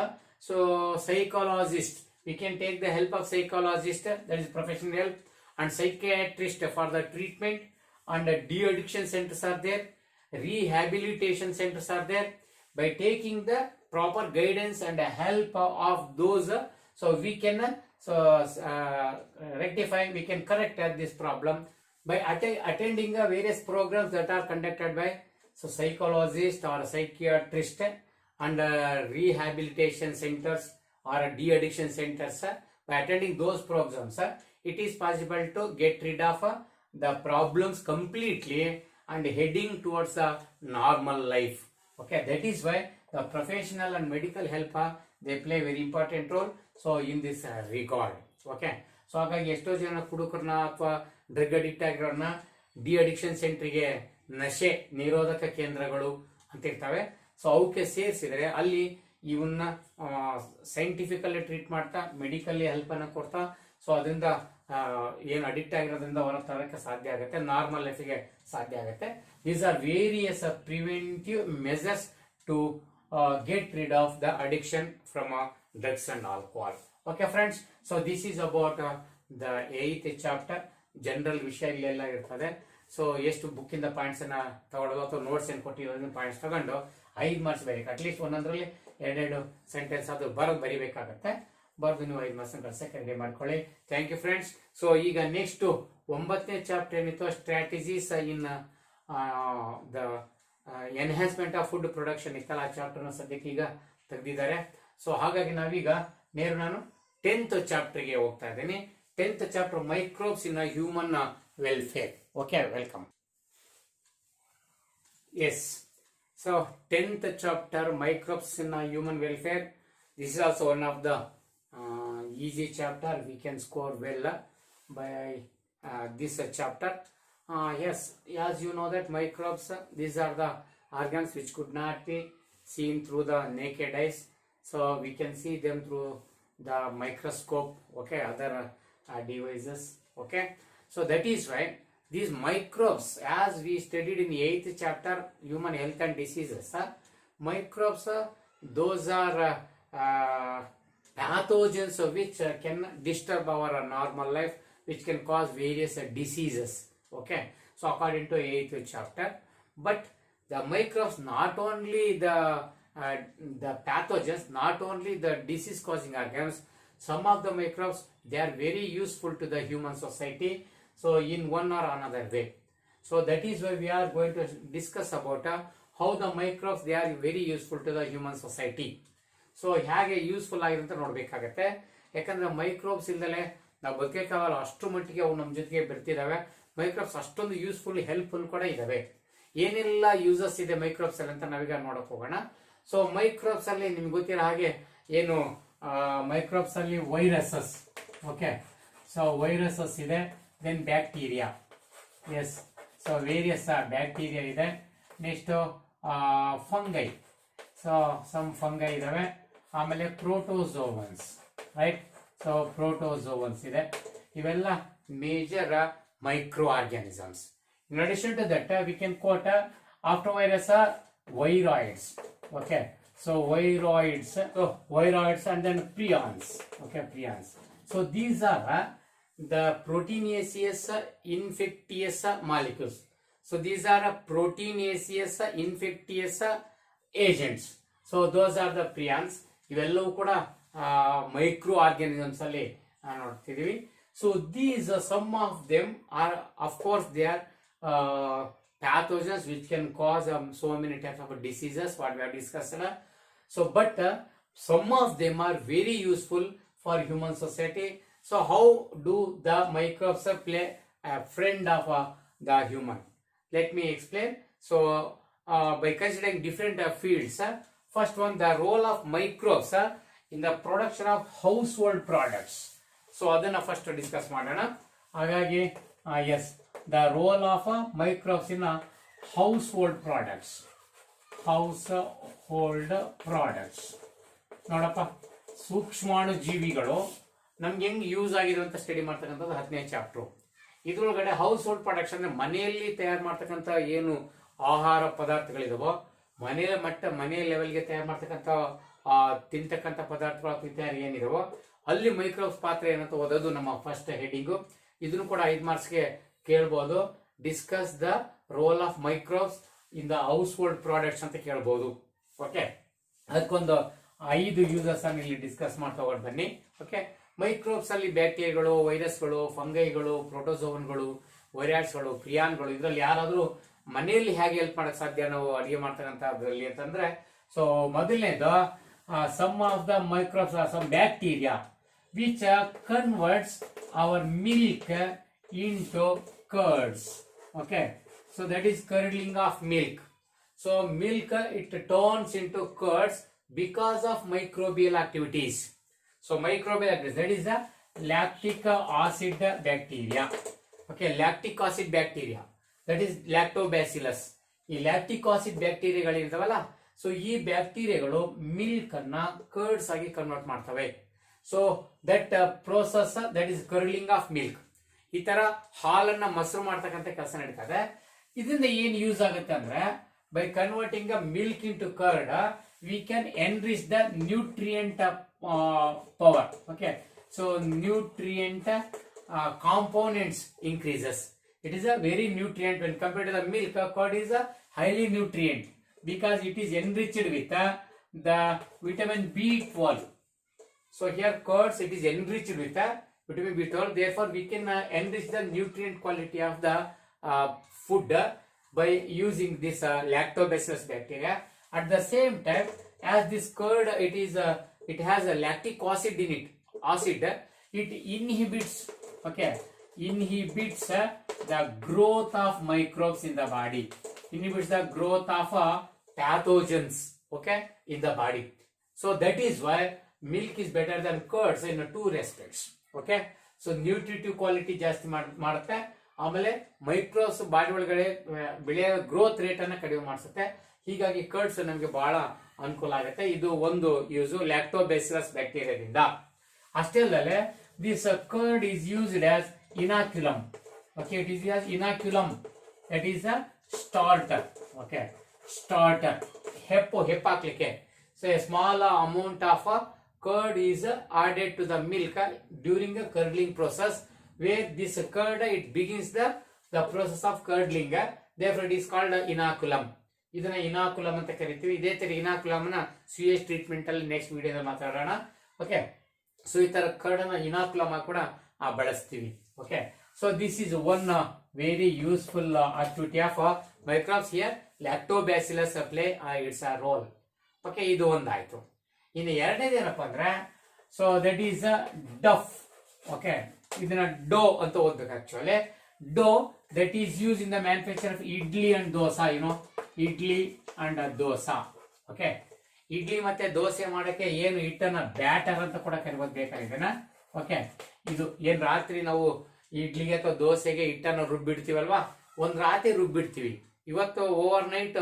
so psychologist, we can take the help of psychologist, that is professional help, and psychiatrist for the treatment, and de-addiction centers are there, rehabilitation centers are there. By taking the proper guidance and help of those, so we can rectify, we can correct this problem by attending the various programs that are conducted by psychologist or psychiatrist, and rehabilitation centers or de-addiction centers. By attending those programs, it is possible to get rid of the problems completely and heading towards a normal life. Okay, that is why the professional and medical help, they play very important role. So in this regard, okay, so ಹಾಗಾಗಿ ಎಷ್ಟೋ ಜನ ಕುಡುಕರನ್ನ ಅಥವಾ ಡ್ರಗ್ ಅಡಿಕ್ಟ್ ಆಗಿರೋರ್ನ ಡಿ-ಅಡಿಕ್ಷನ್ ಸೆಂಟ್ರಿಗೆ, ನಶೆ ನಿರೋಧಕ ಕೇಂದ್ರಗಳು ಅಂತ ಇರ್ತವೆ, ಸೊ ಅವಕ್ಕೆ ಸೇರಿಸಿದ್ರೆ ಅಲ್ಲಿ ಇವನ್ನ ಸೈಂಟಿಫಿಕಲ್ಲಿ ಟ್ರೀಟ್ ಮಾಡ್ತಾ, ಮೆಡಿಕಲ್ಲಿ ಹೆಲ್ಪ್ ಅನ್ನ ಕೊಡ್ತಾ, ಸೊ ಅದರಿಂದ ಏನು ಅಡಿಕ್ಟ್ ಆಗಿರೋದ್ರಿಂದ ಹೊರ ತರಕ್ಕೆ ಸಾಧ್ಯ ಆಗುತ್ತೆ, ನಾರ್ಮಲ್ ಲೈಫಿಗೆ ಸಾಧ್ಯ ಆಗುತ್ತೆ. These are various preventive measures to get rid of the addiction from drugs and alcohol. Okay friends, so this is about the 8th chapter. General ವಿಷಯಗಳೆಲ್ಲ ಇರ್ತದೆ. ಸೊ ಎಷ್ಟು ಬುಕ್ಕಿಂದ ಪಾಯಿಂಟ್ಸ್ ಅನ್ನ ತಗೊಳ್ಳೋದು ಅಥವಾ ನೋಟ್ಸ್ ಏನು ಕೊಟ್ಟಿರೋದನ್ನ ಪಾಯಿಂಟ್ಸ್ ತಗೊಂಡು 5 ಮಾರ್ಕ್ಸ್ ಬರೀಬೇಕು. ಅಟ್ಲೀಸ್ಟ್ ಒಂದೊಂದರಲ್ಲಿ 2 ಸೆಂಟೆನ್ಸ್ ಅದು ಬರೀಬೇಕಾಗತ್ತೆ. ಬರೆದು ನೀವು 5 ಮಾರ್ಕ್ಸ್ ಗಳಿಸಕ್ಕೆ ರೆಡಿ ಮಾಡ್ಕೊಳ್ಳಿ. Thank you friends. ಸೊ ಈಗ ನೆಕ್ಸ್ಟ್ 9ನೇ ಚಾಪ್ಟರ್ ಏನಿತ್ತು, strategies in the enhancement of food production ಇತ್ತಲ್ಲ, ಆ ಚಾಪ್ಟರ್ನ ಸದ್ಯಕ್ಕೆ ಈಗ ತೆಗೆದಿದ್ದಾರೆ. ಸೊ ಹಾಗಾಗಿ ನಾವೀಗ ನಾನು 10th ಚಾಪ್ಟರ್ಗೆ ಹೋಗ್ತಾ ಇದ್ದೀನಿ. 10th chapter microbes in human welfare. Okay, welcome. Yes, so 10th chapter microbes in human welfare. This is also one of the easy chapter. We can score well by this chapter. Yes, as you know that microbes, these are the organs which could not be seen through the naked eyes. So we can see them through the microscope, okay, other devices, okay. So that is why these microbes, as we studied in the 8th chapter, human health and diseases, microbes, those are pathogens which can disturb our normal life, which can cause various diseases, okay. So according to 8th chapter, but the microbes, not only the pathogens, not only the disease causing organs, some of the microbes, they are very useful to the human society, so in one or another way. So that is why we are going to discuss about how the microbes, they are very useful to the human society. So ಹೇಗೆ ಯೂಸ್ಫುಲ್ ಆಗಿರಂತ ನೋಡ್ಬೇಕಾಗತ್ತೆ. ಯಾಕಂದ್ರೆ ಮೈಕ್ರೋಬ್ಸ್ ಇಲ್ದಲೆ ನಾವು ಬದುಕಕ್ಕಾಗಲ್ಲ, ಅಷ್ಟು ಮಟ್ಟಿಗೆ ಅವು ನಮ್ಮ ಜೊತೆಗೆ ಬರ್ತಿದಾವೆ. ಮೈಕ್ರೋಬ್ಸ್ ಅಷ್ಟೊಂದು ಯೂಸ್ಫುಲ್, ಹೆಲ್ಪ್ಫುಲ್ ಕೂಡ ಇದಾವೆ. ಏನೆಲ್ಲ ಯೂಸಸ್ ಇದೆ ಮೈಕ್ರೋಬ್ಸ್ ಅಲ್ಲಿ ಅಂತ ನಾವೀಗ ನೋಡಕ್ ಹೋಗೋಣ. ಸೊ ಮೈಕ್ರೋಬ್ಸ್ ಅಲ್ಲಿ ನಿಮ್ಗೆ ಗೊತ್ತಿರೋ ಹಾಗೆ ಏನು, ಮೈಕ್ರೋಬ್ಸ್ ಅಲ್ಲಿ ವೈರಸಸ್, ಓಕೆ. ಸೊ ವೈರಸಸ್ ಇದೆ, then bacteria, yes. So various bacteria ಇದೆ. Next fungi, so some fungi ಇದಾವೆ. ಆಮೇಲೆ ಪ್ರೋಟೋಸೋವನ್ಸ್, ರೈಟ್. ಸೊ ಪ್ರೋಟೋಸೋವನ್ಸ್ ಇದೆ. ಇವೆಲ್ಲ major micro organisms. In addition to that, we can quote after virus viroids, okay. So viroids, and then prions, okay, prions. So these are the proteinaceous infectious molecules. So these are proteinaceous infectious agents. So those are the prions. ಇವೆಲ್ಲವೂ ಕೂಡ ಮೈಕ್ರೋ ಆರ್ಗ್ಯಾನಿಸಮ್ಸ್ ಅಲ್ಲಿ ನೋಡ್ತಿದೀವಿ. So these some of them are, of course, they are pathogens which can cause so many types of diseases what we have discussed. So but some of them are very useful for human society. So how do the microbes play a friend of the human? Let me explain. So by considering different fields, first one, the role of microbes in the production of household products. So adana first discuss ಮಾಡೋಣ. ಹಾಗಾಗಿ yes, the role of microbes in household products. Household products. ನೋಡಪ್ಪ, ಸೂಕ್ಷ್ಮಾಣು ಜೀವಿಗಳು ನಮ್ಗೆ ಹೆಂಗ್ ಯೂಸ್ ಆಗಿದೆ ಅಂತ ಸ್ಟಡಿ ಮಾಡ್ತಕ್ಕಂಥದ್ದು 10ನೇ ಚಾಪ್ಟರ್. ಇದ್ರೊಳಗಡೆ ಹೌಸ್ ಹೋಲ್ಡ್ ಪ್ರಾಡಕ್ಟ್ಸ್ ಅಂದ್ರೆ ಮನೆಯಲ್ಲಿ ತಯಾರು ಮಾಡ್ತಕ್ಕಂಥ ಏನು ಆಹಾರ ಪದಾರ್ಥಗಳಿದಾವೋ, ಮನೆಯ ಲೆವೆಲ್ಗೆ ತಯಾರು ಮಾಡ್ತಕ್ಕಂಥ ತಿಂತಕ್ಕಂಥ ಪದಾರ್ಥಗಳ ತಯಾರಿ ಏನಿದಾವೋ ಅಲ್ಲಿ ಮೈಕ್ರೋಬ್ಸ್ ಪಾತ್ರ ಏನಂತ ಓದೋದು ನಮ್ಮ ಫಸ್ಟ್ ಹೆಡಿಂಗು. ಇದನ್ನು ಕೂಡ 5 ಮಾರ್ಕ್ಸ್ಗೆ ಕೇಳ್ಬೋದು. Discuss the role of microbes in the house hold products ಅಂತ ಕೇಳ್ಬೋದು. ಓಕೆ, ಅದಕ್ಕೊಂದು 5 ಯೂಸಸ್ ಅನ್ನು ಇಲ್ಲಿ ಡಿಸ್ಕಸ್ ಮಾಡ್ತಾ ಹೋಗಿ ಬನ್ನಿ. ಓಕೆ, ಮೈಕ್ರೋಬ್ಸ್ ಅಲ್ಲಿ ಬ್ಯಾಕ್ಟೀರಿಯಾಗಳು, ವೈರಸ್ಗಳು, ಫಂಗೈಗಳು, ಪ್ರೋಟೋಸೋವನ್ಗಳು, ವೈರಾಯ್ಡ್ಸ್ಗಳು, ಪ್ರಿಯಾನ್ಗಳು, ಇದರಲ್ಲಿ ಯಾರಾದ್ರೂ ಮನೆಯಲ್ಲಿ ಹೇಗೆ ಹೆಲ್ಪ್ ಮಾಡಕ್ ಸಾಧ್ಯ ನಾವು ಅಡಿಗೆ ಮಾಡ್ತಕ್ಕಂಥದ್ರಲ್ಲಿ ಅಂತಂದ್ರೆ, ಸೊ ಮೊದಲನೇದು some of the microbes are some bacteria which converts our milk into curds. Okay, so that is curdling of milk. So milk, it turns into curds because of microbial activities. So microbial activities, that is the lactic acid bacteria. Okay, lactic acid bacteria, that is lactobacillus. ಈ ಲ್ಯಾಕ್ಟಿಕ್ ಆಸಿಡ್ ಬ್ಯಾಕ್ಟೀರಿಯಾಗಳು ಇರ್ತಾವಲ್ಲ, ಸೊ ಈ ಬ್ಯಾಕ್ಟೀರಿಯಾಗಳು ಮಿಲ್ಕ್ ಅನ್ನ ಕರ್ಡ್ಸ್ ಆಗಿ ಕನ್ವರ್ಟ್ ಮಾಡ್ತವೆ. So that process, that is curling of milk. ಈ ತರ ಹಾಲನ್ನ ಮೊಸರು ಮಾಡ್ತಕ್ಕಂಥ ಕೆಲಸ ನಡೀತದೆ. ಇದರಿಂದ ಏನ್ ಯೂಸ್ ಆಗುತ್ತೆ ಅಂದ್ರೆ, by converting a milk into curd, we can enrich the nutrient power. Okay, so nutrient components increases. It is a very nutrient when compared to the milk. Curd is a highly nutrient because it is enriched with the vitamin B12. So here curds, it is enriched with vitamin B12. Therefore, we can enrich the nutrient quality of the food by using this lactobacillus bacteria. At the same time, as this curd, it has a lactic acid in it. It inhibits, the growth of microbes in the body. Inhibits the growth of pathogens, in the body. So that is why milk is better than curds in two respects. So nutritive quality ಜಾಸ್ತಿ ಮಾಡುತ್ತೆ, ಆಮೇಲೆ ಮೈಕ್ರೋಬ್ಸ್ ಬಾಡಿ ಒಳಗಡೆ ಬೆಳೆಯ ಗ್ರೋತ್ ರೇಟ್ ಅನ್ನ ಕಡಿಮೆ ಮಾಡಿಸುತ್ತೆ. ಹೀಗಾಗಿ ಕರ್ಡ್ಸ್ ನಮಗೆ ಬಹಳ ಅನುಕೂಲ ಆಗುತ್ತೆ. ಇದು ಒಂದು ಯೂಸ್ ಲ್ಯಾಕ್ಟೋಬ್ಯಾಸಿಲಸ್ ಬ್ಯಾಕ್ಟೀರಿಯಾದಿಂದ. ಅಷ್ಟೇ ಅಲ್ಲದೆ this curd is used as inoculum. It is as inoculum, that is a starter. Starter, ಹೆಪ್ಪಾಕ್ಲಿಕ್ಕೆ. So a small amount of curd is added to the milk during the curdling process, where this curd, it begins the process of curdling. Therefore, it is called inoculum. ಇದನ್ನ ಇನಾಕುಲಮ್ ಅಂತ ಕರಿತೀವಿ. ಇದೇ ತರ ಇನಾಕುಲಮ್ ನ CH ಟ್ರೀಟ್ಮೆಂಟ್ ಅಲ್ಲಿ ನೆಕ್ಸ್ಟ್ ವಿಡಿಯೋದಲ್ಲಿ ಮಾತಾಡೋಣ. ಸೊ ಈ ತರ ಕರ್ಡ್ ನ ಇನಾಕುಲಮ್ ಕೂಡ ಬಳಸ್ತೀವಿ. So this is one very useful activity of microbes. Here lactobacillus play it's a role. ಇದು ಒಂದಾಯ್ತು. ಇನ್ನು ಎರಡನೇದು ಏನಪ್ಪಾ ಅಂದ್ರೆ, ಸೊ ದಟ್ ಈಸ್ ಡಫ್. ಇದನ್ನ ಡೋ ಅಂತ ಓದ್ಬೇಕು. Actually dough that is use in the manufacture of idli and dosa. Idli and dosa. Idli ಮತ್ತೆ ದೋಸೆ ಮಾಡಕ್ಕೆ ಏನು ಹಿಟ್ಟನ್ನ ಬ್ಯಾಟರ್ ಅಂತ ಕೂಡ ಕರಿಬೇಕಾಗಿದೆನಾ. ಇದು ಏನ್ ರಾತ್ರಿ ನಾವು ಇಡ್ಲಿಗೆ ಅಥವಾ ದೋಸೆಗೆ ಹಿಟ್ಟನ್ನು ರುಬ್ಬಿಡ್ತೀವಲ್ವಾ, ಒಂದ್ ರಾತ್ರಿ ರುಬ್ಬಿಡ್ತೀವಿ. ಇವತ್ತು ಓವರ್ ನೈಟ್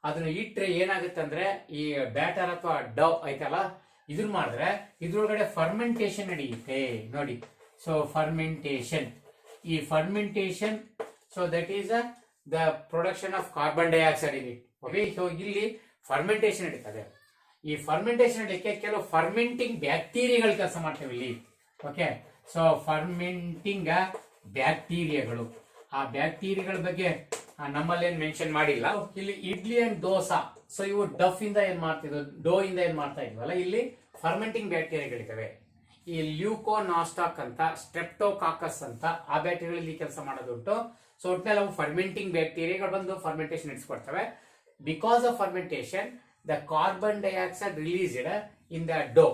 ಅದನ್ನ ಇಟ್ರೆ ಏನಾಗುತ್ತೆ ಅಂದ್ರೆ, ಈ ಬ್ಯಾಟರ್ ಅಥವಾ ಡವ್ ಐತಲ್ಲ, ಇದನ್ನ ಮಾಡಿದ್ರೆ ಇದ್ರೊಳಗಡೆ ಫರ್ಮೆಂಟೇಶನ್ ನಡೆಯುತ್ತೆ ನೋಡಿ. ಸೊ ಫರ್ಮೆಂಟೇಶನ್, ಈ fermentation, so that is the production of carbon dioxide in it. So ಇಲ್ಲಿ ಫರ್ಮೆಂಟೇಶನ್ ನಡೀತದೆ. ಈ ಫರ್ಮೆಂಟೇಶನ್ ನಡೀಲಿಕ್ಕೆ ಕೆಲವು ಫರ್ಮೆಂಟಿಂಗ್ ಬ್ಯಾಕ್ಟೀರಿಯಾಗಳು ಕೆಲಸ ಮಾಡ್ತೇವೆ ಇಲ್ಲಿ. ಸೊ ಫರ್ಮೆಂಟಿಂಗ್ ಬ್ಯಾಕ್ಟೀರಿಯಾಗಳು, ಆ ಬ್ಯಾಕ್ಟೀರಿಯಾಗಳ ಬಗ್ಗೆ ನಮ್ಮಲ್ಲಿ ಏನ್ ಮೆನ್ಷನ್ ಮಾಡಿಲ್ಲ. ಇಲ್ಲಿ ಇಡ್ಲಿ ಅಂಡ್ ದೋಸಾ, ಸೊ ಇವು ಡಫ್ ಇಂದ ಏನ್ ಮಾಡ್ತಿದ್ವು, ಡೋ ಇಂದ ಏನ್ ಮಾಡ್ತಾ ಇದ್ವಲ್ಲ, ಇಲ್ಲಿ ಫರ್ಮೆಂಟಿಂಗ್ ಬ್ಯಾಕ್ಟೀರಿಯಾಗಳಿದ್ದಾವೆ. ಈ ಲ್ಯೂಕೋನಾಸ್ಟಾಕ್ ಅಂತ, ಸ್ಟ್ರೆಪ್ಟೋಕಾಕಸ್ ಅಂತ ಆ ಬ್ಯಾಕ್ಟೀರಿಯಾಗಳಲ್ಲಿ ಕೆಲಸ ಮಾಡೋದುಂಟು. ಸೊ ಒಟ್ಟಿನಲ್ಲಿ ಅವು ಫರ್ಮೆಂಟಿಂಗ್ ಬ್ಯಾಕ್ಟೀರಿಯಾಗಳು ಬಂದು ಫರ್ಮೆಂಟೇಶನ್ ನಡೆಸ್ಕೊಡ್ತವೆ. Because of fermentation, the carbon dioxide released in the dough.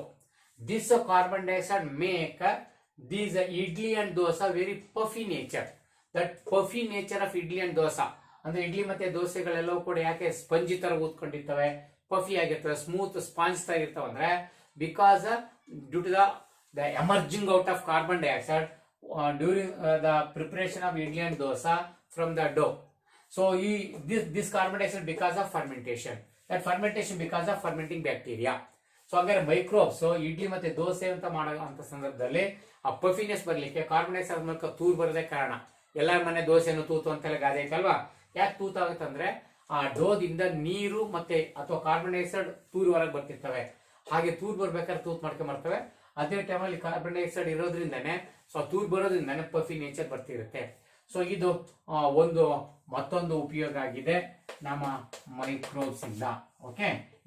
This carbon dioxide make these idli and dosa very puffy nature. That puffy nature of idli and dosa, ಅಂದ್ರೆ ಇಡ್ಲಿ ಮತ್ತೆ ದೋಸೆಗಳೆಲ್ಲವೂ ಕೂಡ ಯಾಕೆ ಸ್ಪಂಜಿ ತರ ಊದ್ಕೊಂಡಿರ್ತವೆ, ಪಫಿ ಆಗಿರ್ತವೆ, ಸ್ಮೂತ್ ಸ್ಪಾಂಜ್ ತರ ಇರ್ತವೆ ಅಂದ್ರೆ, because due to the emerging out of carbon dioxide during the preparation of idli and dosa from the dough. So this carbon dioxide because of fermentation, that fermentation because of fermenting bacteria. So ಹಾಗಾದ್ರೆ ಮೈಕ್ರೋಬ್ಸ್ ಇಡ್ಲಿ ಮತ್ತೆ ದೋಸೆ ಅಂತ ಮಾಡೋ ಅಂತ ಸಂದರ್ಭದಲ್ಲಿ ಆ ಪಫಿನೆಸ್ ಬರ್ಲಿಕ್ಕೆ ಕಾರ್ಬನ್ ಡೈಆಕ್ಸೈಡ್ ಮೂಲಕ ತೂರು ಬರೋದೇ ಕಾರಣ. ಎಲ್ಲರ ಮನೆ ದೋಸೆಯನ್ನು ತೂತು ಅಂತೆಲ್ಲ ಗಾದೆ ಐತಲ್ವಾ. ಯಾಕೆ ತೂತಾಗುತ್ತಂದ್ರೆ, ಆ ಡೋದಿಂದ ನೀರು ಮತ್ತೆ ಅಥವಾ ಕಾರ್ಬನ್ ಡೈಆಕ್ಸೈಡ್ ತೂರು ಹೊರಗೆ ಬರ್ತಿರ್ತವೆ. ಹಾಗೆ ತೂರು ಬರ್ಬೇಕಾದ್ರೆ ತೂತ್ ಮಾಡ್ಕೊಂಬರ್ತವೆ. ಅದೇ ಟೈಮಲ್ಲಿ ಕಾರ್ಬನ್ ಡೈಆಕ್ಸೈಡ್ ಇರೋದ್ರಿಂದಾನೆ, ಸೊ ತೂರು ಬರೋದ್ರಿಂದಾನೆ ಪಫಿ ನೇಚರ್ ಬರ್ತಿರುತ್ತೆ. ಸೊ ಇದು ಒಂದು ಮತ್ತೊಂದು ಉಪಯೋಗ ಆಗಿದೆ ನಮ್ಮ ಮೈಕ್ರೋಬ್ಸ್ ಇಂದ.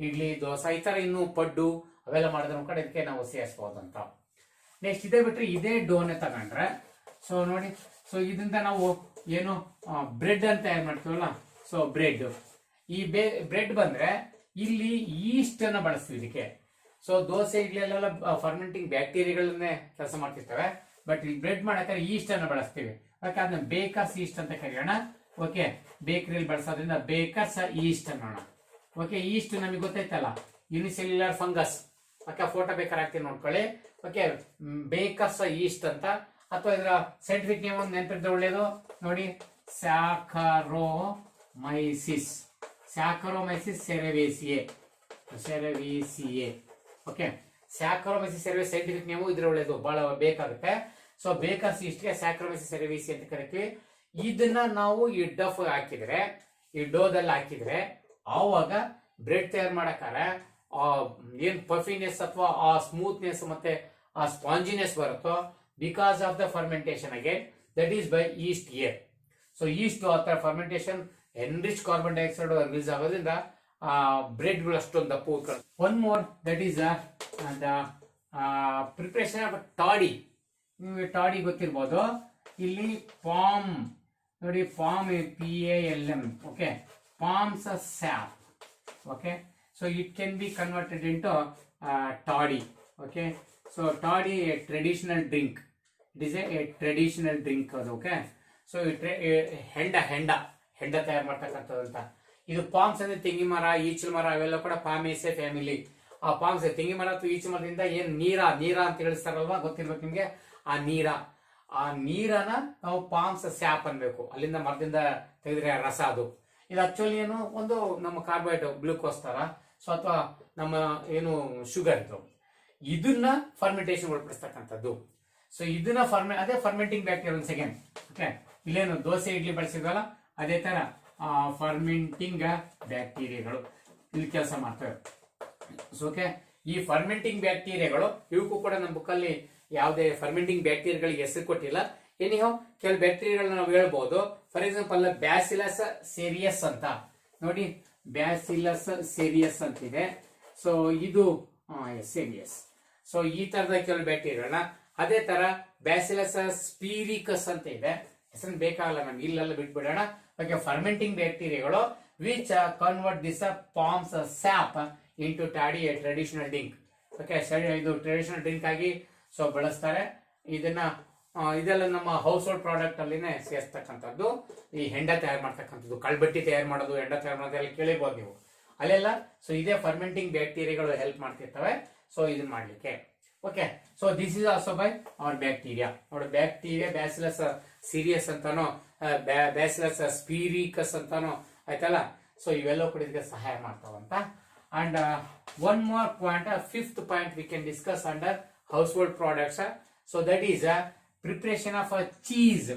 ಇಡ್ಲಿ ದೋಸೆ ಈ ತರ ಇನ್ನು ಪಡ್ಡು ಅವೆಲ್ಲ ಮಾಡಿದ್ರ ಕಡೆ ಇದಕ್ಕೆ ನಾವು ಸೇರಿಸಬಹುದಂತ. ನೆಕ್ಸ್ಟ್ ಇದೇ ಬಿಟ್ರೆ ಇದೇ ಡೋನೆ ತಗೊಂಡ್ರೆ, ಸೊ ನೋಡಿ, ಸೊ ಇದರಿಂದ ನಾವು ಏನು ಬ್ರೆಡ್ ಅಂತ ಏನ್ ಮಾಡ್ತೀವಲ್ಲ, ಸೊ ಬ್ರೆಡ್, ಈ ಬ್ರೆಡ್ ಬಂದ್ರೆ ಇಲ್ಲಿ ಈಸ್ಟ್ ಅನ್ನ ಬಳಸ್ತೀವಿ ಇದಕ್ಕೆ. ಸೊ ದೋಸೆ ಇಡ್ಲಿ ಅಲ್ಲೆಲ್ಲ ಫರ್ಮೆಂಟಿಂಗ್ ಬ್ಯಾಕ್ಟೀರಿಯಾಗಳನ್ನೇ ಕೆಲಸ ಮಾಡ್ತಿರ್ತವೆ. ಬಟ್ ಈ ಬ್ರೆಡ್ ಮಾಡಕ್ಕೆ ಈಸ್ಟ್ ಅನ್ನ ಬಳಸ್ತೀವಿ. ಅದನ್ನ ಬೇಕರ್ಸ್ ಈಸ್ಟ್ ಅಂತ ಕರೆಯೋಣ. ಬೇಕರಿಯಲ್ಲಿ ಬಳಸೋದ್ರಿಂದ ಬೇಕರ್ಸ್ ಈಸ್ಟ್ ಅನ್ನೋಣ. ಈಸ್ಟ್ ನಮಗೆ ಗೊತ್ತೈತಲ್ಲ, ಯುನಿಸೆಲ್ಯುಲರ್ ಫಂಗಸ್. ಫೋಟೋ ಬೇಕಾದ್ರೆ ಹಾಕ್ತೀನಿ ನೋಡ್ಕೊಳ್ಳಿ. ಬೇಕರ್ಸ್ ಈಸ್ಟ್ ಅಂತ, ಅಥವಾ ಇದರ ಸೈಂಟಿಫಿಕ್ ನೇಮ್ ಒಂದು ನೆನಪಿದ್ರೆ ಒಳ್ಳೇದು ನೋಡಿ, ಸ್ಯಾಕರೋಮೈಸಿಸ್. ಸ್ಯಾಕರೋಮೈಸಿಸ್ ಸೆರೆವೇಸಿಯೆ. ಸ್ಯಾಕರೋಮೈಸಿಸ್ ಸೆರೆವೇಸ್ ಸೈಂಟಿಫಿಕ್ ನೇಮು ಇದ್ರೆ ಒಳ್ಳೇದು, ಬಹಳ ಬೇಕಾಗುತ್ತೆ. ಸೊ ಬೇಕರ್ಸ್ ಈಸ್ಟ್ಗೆ ಸ್ಯಾಕರೋಮೈಸಿಸ್ ಸೆರೆವೇಸಿ ಅಂತ ಕರಿತೀವಿ. ಇದನ್ನ ನಾವು ಈ ಡಫ್ ಹಾಕಿದ್ರೆ, ಈ ಡೋದಲ್ಲಿ ಹಾಕಿದ್ರೆ ಆವಾಗ ಬ್ರೆಡ್ ತಯಾರು ಮಾಡಕ್ಕಾರೆ ಏನ್ ಪಫಿನೆಸ್ ಅಥವಾ ಆ ಸ್ಮೂತ್ನೆಸ್ ಮತ್ತೆ ಆ ಸ್ಪಾಂಜಿನೆಸ್ ಬರುತ್ತೋ because of the fermentation again, that is by East air. So East ಆತರ fermentation enrich carbon dioxide release ಆಗೋದ್ರಿಂದ ಬ್ರೆಡ್ಗಳು ಅಷ್ಟೊಂದು ದಪ್ಪ ಉಳ್ಕೊಳ್ಳೋದು. One more, that is the preparation of ಟಾಡಿ. ನೀವು ಟಾಡಿ ಗೊತ್ತಿರ್ಬೋದು. ಇಲ್ಲಿ ಪಾಮ್ ನೋಡಿ, palm PALM, okay, palms sap, okay. So it can be converted into ಟಾಡಿ, okay. So ಟಾಡಿ a traditional drink, it is A traditional drink ಅದು, ಓಕೆ. ಸೊ ಹೆಂಡ ತಯಾರು ಮಾಡ್ತಕ್ಕಂಥದ್ದು ಅಂತ. ಇದು ಪಾಮ್ಸ್ ಅಂದ್ರೆ ತೆಂಗಿ ಮರ, ಈಚಲು ಮರ, ಅವೆಲ್ಲ ಕೂಡ ಪಾಮೇಸೆ ಫ್ಯಾಮಿಲಿ. ಆ ಪಾಮ್ಸ್ ತೆಂಗಿ ಮರ ಅಥವಾ ಈಚಲು ಮರದಿಂದ ಏನ್ ನೀರ ಅಂತ ಹೇಳಿಸ್ತಾರಲ್ವಾ, ಗೊತ್ತಿರ್ಬೇಕು ನಿಮ್ಗೆ. ಆ ನೀರನ್ನ ನಾವು ಪಾಮ್ಸ್ ಸ್ಯಾಪ್ ಅನ್ಬೇಕು, ಅಲ್ಲಿಂದ ಮರದಿಂದ ತೆಗೆದ್ರೆ ರಸ ಅದು. ಇದು ಆಕ್ಚುಲಿ ಏನು ಒಂದು ನಮ್ಮ ಕಾರ್ಬೋಹೈಡ್ರೇಟ್ ಗ್ಲೂಕೋಸ್ ತರ, ಸೊ ಅಥವಾ ನಮ್ಮ ಏನು ಶುಗರ್ ಇದು, ಇದನ್ನ ಫರ್ಮೆಂಟೇಶನ್ ಒಳಪಡಿಸ್ತಕ್ಕಂಥದ್ದು. ಸೊ ಇದನ್ನ ಅದೇ ಫರ್ಮೆಂಟಿಂಗ್ ಬ್ಯಾಕ್ಟೀರಿಯಾ. ಒಂದು ಸೆಕೆಂಡ್, ಓಕೆ. ಇಲ್ಲೇನು ದೋಸೆ ಇಡ್ಲಿ ಬಳಸಿದ್ವಲ್ಲ, ಅದೇ ತರ ಫರ್ಮೆಂಟಿಂಗ್ ಬ್ಯಾಕ್ಟೀರಿಯಾಗಳು ಇಲ್ಲಿ ಕೆಲಸ ಮಾಡ್ತವೆ. ಓಕೆ. ಈ ಫರ್ಮೆಂಟಿಂಗ್ ಬ್ಯಾಕ್ಟೀರಿಯಾಗಳು ಇವಕ್ಕೂ ಕೂಡ ನಮ್ಮ ಬುಕ್ಕಲ್ಲಿ ಯಾವುದೇ ಫರ್ಮೆಂಟಿಂಗ್ ಬ್ಯಾಕ್ಟೀರಿಯಾಗಳಿಗೆ ಹೆಸರು ಕೊಟ್ಟಿಲ್ಲ. ಏನಿಹೋ ಕೆಲವು ಬ್ಯಾಕ್ಟೀರಿಯಾಗಳನ್ನ ನಾವು ಹೇಳ್ಬಹುದು. ಫಾರ್ ಎಕ್ಸಾಂಪಲ್ ಬ್ಯಾಸಿಲಸ್ ಸೇರಿಯಸ್ ಅಂತ ನೋಡಿ, ಬ್ಯಾಸಿಲಸ್ ಸೇರಿಯಸ್ ಅಂತಿದೆ. ಸೊ ಇದು ಸೇರಿಯಸ್. ಸೊ ಈ ತರದ ಕೆಲವು ಬ್ಯಾಕ್ಟೀರಿಯಾಗಳನ್ನ, ಅದೇ ತರ ಬ್ಯಾಸಿಲಸ್ ಸ್ಪೀರಿಕಸ್ ಅಂತ ಇದೆ, ಹೆಸರು ಬೇಕಾಗಲ್ಲ ನಮ್ಗೆ, ಇಲ್ಲೆಲ್ಲ ಬಿಟ್ಬಿಡೋಣ. ಓಕೆ. ಫರ್ಮೆಂಟಿಂಗ್ ಬ್ಯಾಕ್ಟೀರಿಯಾಗಳು which convert this palms sap into toddy a traditional drink. Okay. ಇದು ಟ್ರೆಡಿಷನಲ್ ಡ್ರಿಂಕ್ ಆಗಿ ಸೊ ಬಳಸ್ತಾರೆ ಇದನ್ನ. ಇದೆಲ್ಲ ನಮ್ಮ ಹೌಸ್ ಹೋಲ್ಡ್ ಪ್ರಾಡಕ್ಟ್ ಅಲ್ಲಿನೇ ಸೇರಿಸ್ತಕ್ಕಂಥದ್ದು. ಈ ಹೆಂಡ ತಯಾರು ಮಾಡ್ತಕ್ಕಂಥದ್ದು, ಕಳ್ಬಟ್ಟಿ ತಯಾರು ಮಾಡೋದು, ಹೆಂಡ ತಯಾರು ಮಾಡೋದು ಎಲ್ಲ ಕೇಳಿರ್ಬೋದು ನೀವು ಅಲ್ಲೆಲ್ಲ. ಸೊ ಇದೇ ಫರ್ಮೆಂಟಿಂಗ್ ಬ್ಯಾಕ್ಟೀರಿಯಾಗಳು ಹೆಲ್ಪ್ ಮಾಡ್ತಿರ್ತವೆ ಸೊ ಇದನ್ನ ಮಾಡ್ಲಿಕ್ಕೆ. Okay. So this is also by our bacteria. ನೋಡಿ, ಬ್ಯಾಕ್ಟೀರಿಯಾ ಬ್ಯಾಸಿಲಸ್ ಸೀರಿಯಸ್ ಅಂತಾನೋ, ಬ್ಯಾಸಿಲಸ್ ಸ್ಪೀರಿಕಸ್ ಅಂತಾನೋ ಆಯ್ತಲ್ಲ. ಸೊ ಇವೆಲ್ಲ ಕೂಡ ಇದಕ್ಕೆ ಸಹಾಯ ಮಾಡ್ತಾವಂತ. And one more point, fifth point we can discuss under household products. So that is a preparation of a cheese.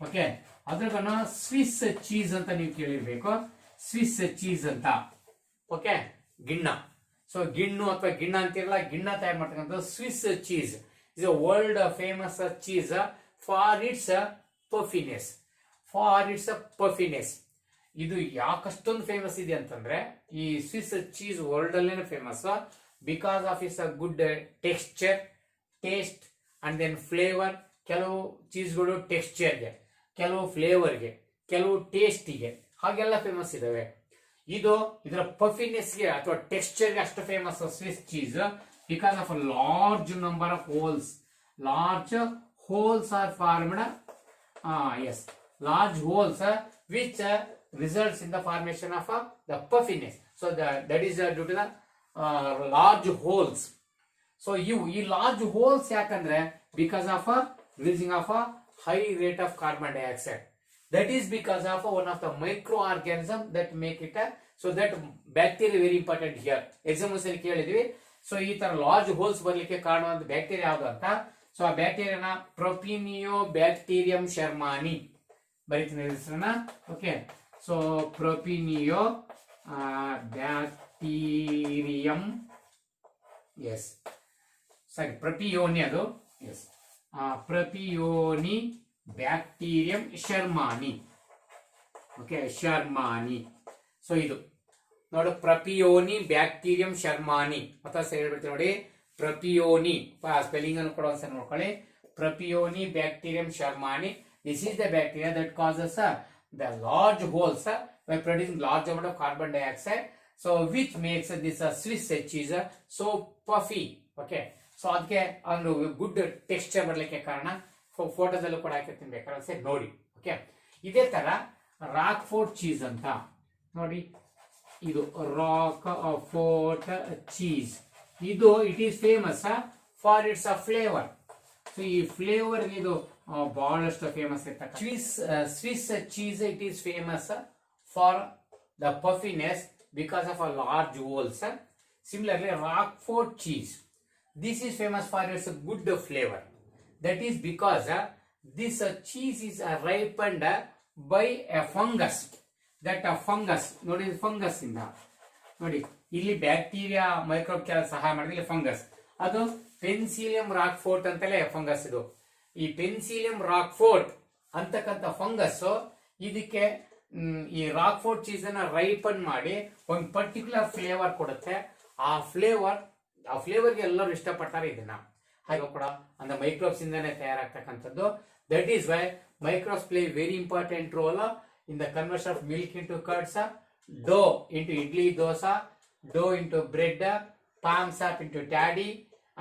Okay. ಅದ್ರಗನ ಸ್ವಿಸ್ ಚೀಸ್ ಅಂತ ನೀವು ಕೇಳಿರ್ಬೇಕು. ಸ್ವಿಸ್ ಚೀಸ್ ಅಂತ, ಓಕೆ. ಗಿಣ್ಣ. ಸೊ ಗಿಣ್ಣು ಅಥವಾ ಗಿಣ್ಣ ಅಂತಿರಲ್ಲ, ಗಿಣ್ಣ ತಯಾರು ಮಾಡ್ತಕ್ಕಂಥ Swiss cheese is a world famous cheese for its puffiness. ಇದು ಯಾಕಷ್ಟೊಂದು ಫೇಮಸ್ ಇದೆ ಅಂತಂದ್ರೆ, ಈ ಸ್ವಿಸ್ ಚೀಸ್ ವರ್ಲ್ಡ್ ಅಲ್ಲೇನೆ famous because of its a good texture, taste and then flavour. ಕೆಲವು ಚೀಸ್ಗಳು ಟೆಕ್ಸ್ಚರ್ಗೆ, ಕೆಲವು ಫ್ಲೇವರ್ಗೆ, ಕೆಲವು ಟೇಸ್ಟಿಗೆ, ಹಾಗೆಲ್ಲ ಫೇಮಸ್ ಇದಾವೆ. ಇದರ ಪಫಿನೆಸ್ಗೆ ಅಥವಾ ಟೆಕ್ಸ್ಚರ್ಗೆ ಅಷ್ಟು famous Swiss cheese because of a large number of holes. Large holes R formed, large holes which results in the formation of the puffiness. So that is due to the large holes. So ಈ large holes ಯಾಕಂದ್ರೆ because of releasing of a high rate of carbon dioxide. That is because of one of the microorganism that make it. So that bacteria very important here. Examples ಅಲ್ಲಿ ಕೇಳಿದ್ವಿ. ಸೊ ಈ ತರ ಲಾರ್ಜ್ ಹೋಲ್ಸ್ ಬರ್ಲಿಕ್ಕೆ ಕಾರಣವಾದ ಬ್ಯಾಕ್ಟೀರಿಯಾ ಯಾವುದು ಅಂತ. ಸೊ ಆ ಬ್ಯಾಕ್ಟೀರಿಯಾನ ಪ್ರೊಪಿನಿಯೋ ಬ್ಯಾಕ್ಟೀರಿಯಂ ಶರ್ಮಾನಿ ಬರೀತೀನಿ ಹೆಸರನ್ನ. ಓಕೆ. ಸೊ ಪ್ರೊಪಿನಿಯೋ ಬ್ಯಾಕ್ಟೀರಿಯಂ, ಎಸ್ ಸಾರಿ ಪ್ರಪಿಯೋನಿ, ಅದು ಎಸ್ ಪ್ರಪಿಯೋನಿ ಬ್ಯಾಕ್ಟೀರಿಯಂ ಶರ್ಮಾನಿ. ಓಕೆ, ಶರ್ಮಾನಿ. ಸೊ ಇದು ನೋಡಿ, ಪ್ರಪಿಯೋನಿ ಬ್ಯಾಕ್ಟೀರಿಯಂ ಶರ್ಮಾನಿ. ಮತ್ತೆ ಹೇಳ್ಬಿಡ್ತೀವಿ ನೋಡಿ, ಪ್ರಪಿಯೋನಿ ಸ್ಪೆಲ್ಲಿಂಗ್ ಅನ್ನು ಕೂಡ ಒಂದ್ಸರಿ ನೋಡ್ಕೊಳ್ಳಿ. ಪ್ರಪಿಯೋನಿ bacterium ಶರ್ಮಾನಿ. This is the bacteria that causes the large holes by producing large amount of carbon dioxide. So which makes this Swiss cheese so puffy. Okay. So ಅದಕ್ಕೆ ಒಂದು ಗುಡ್ ಟೆಕ್ಸ್ಚರ್ ಬರ್ಲಿಕ್ಕೆ ಕಾರಣ. ಫೋಟೋದಲ್ಲೂ ಕೂಡ ಹಾಕಿರ್ತೀನಿ, ಬೇಕಾದ್ರೆ ನೋಡಿ. ಓಕೆ. ಇದೇ ತರ ರಾಕ್ ಫೋರ್ಟ್ ಚೀಸ್ ಅಂತ ನೋಡಿ, ಇದು ರಾಕ್ ಫೋರ್ಟ್ ಚೀಸ್. ಇದು it is famous for its flavour. So ಈ ಫ್ಲೇವರ್ ಇದು ಬಹಳಷ್ಟು ಫೇಮಸ್ ಇರ್ತಕ್ಕ Swiss cheese. It is famous for the puffiness because of a large holes. Similarly Roquefort cheese, this is famous for its good flavor. That is because this cheese is ripened by a fungus. That fungus ನೋಡಿ, ಫಂಗಸ್ ಇಂದ ನೋಡಿ ಇಲ್ಲಿ ಬ್ಯಾಕ್ಟೀರಿಯಾ ಮೈಕ್ರೋಬ್ ಸಹಾಯ ಮಾಡಿದ್ರೆ ಇಲ್ಲಿ ಫಂಗಸ್, ಅದು ಪೆನ್ಸಿಲಿಯಂ ರಾಕ್ಫೋರ್ಟ್ ಅಂತಲೇ ಫಂಗಸ್ ಇದು. ಈ ಪೆನ್ಸಿಲಿಯಂ ರಾಕ್ಫೋರ್ಟ್ ಅಂತಕ್ಕಂಥ ಫಂಗಸ್ ಇದಕ್ಕೆ ಈ ರಾಕ್ಫೋರ್ಟ್ ಚೀಸ್ ಅನ್ನ ರೈಪನ್ ಮಾಡಿ ಒಂದು ಪರ್ಟಿಕ್ಯುಲರ್ ಫ್ಲೇವರ್ ಕೊಡುತ್ತೆ. ಆ ಫ್ಲೇವರ್ಗೆ ಎಲ್ಲರೂ ಇಷ್ಟಪಡ್ತಾರೆ ಇದನ್ನ. ಹಾಗೆ ಕೂಡ ಅಂದ್ರೆ ಮೈಕ್ರೋಬ್ಸ್ ಇಂದಾನೆ ತಯಾರಾಗ್ತಕ್ಕಂಥದ್ದು. That is why microbes play very important role in the conversion of milk into curds, dough into idli dosa, dough into bread, palm sap into toddy,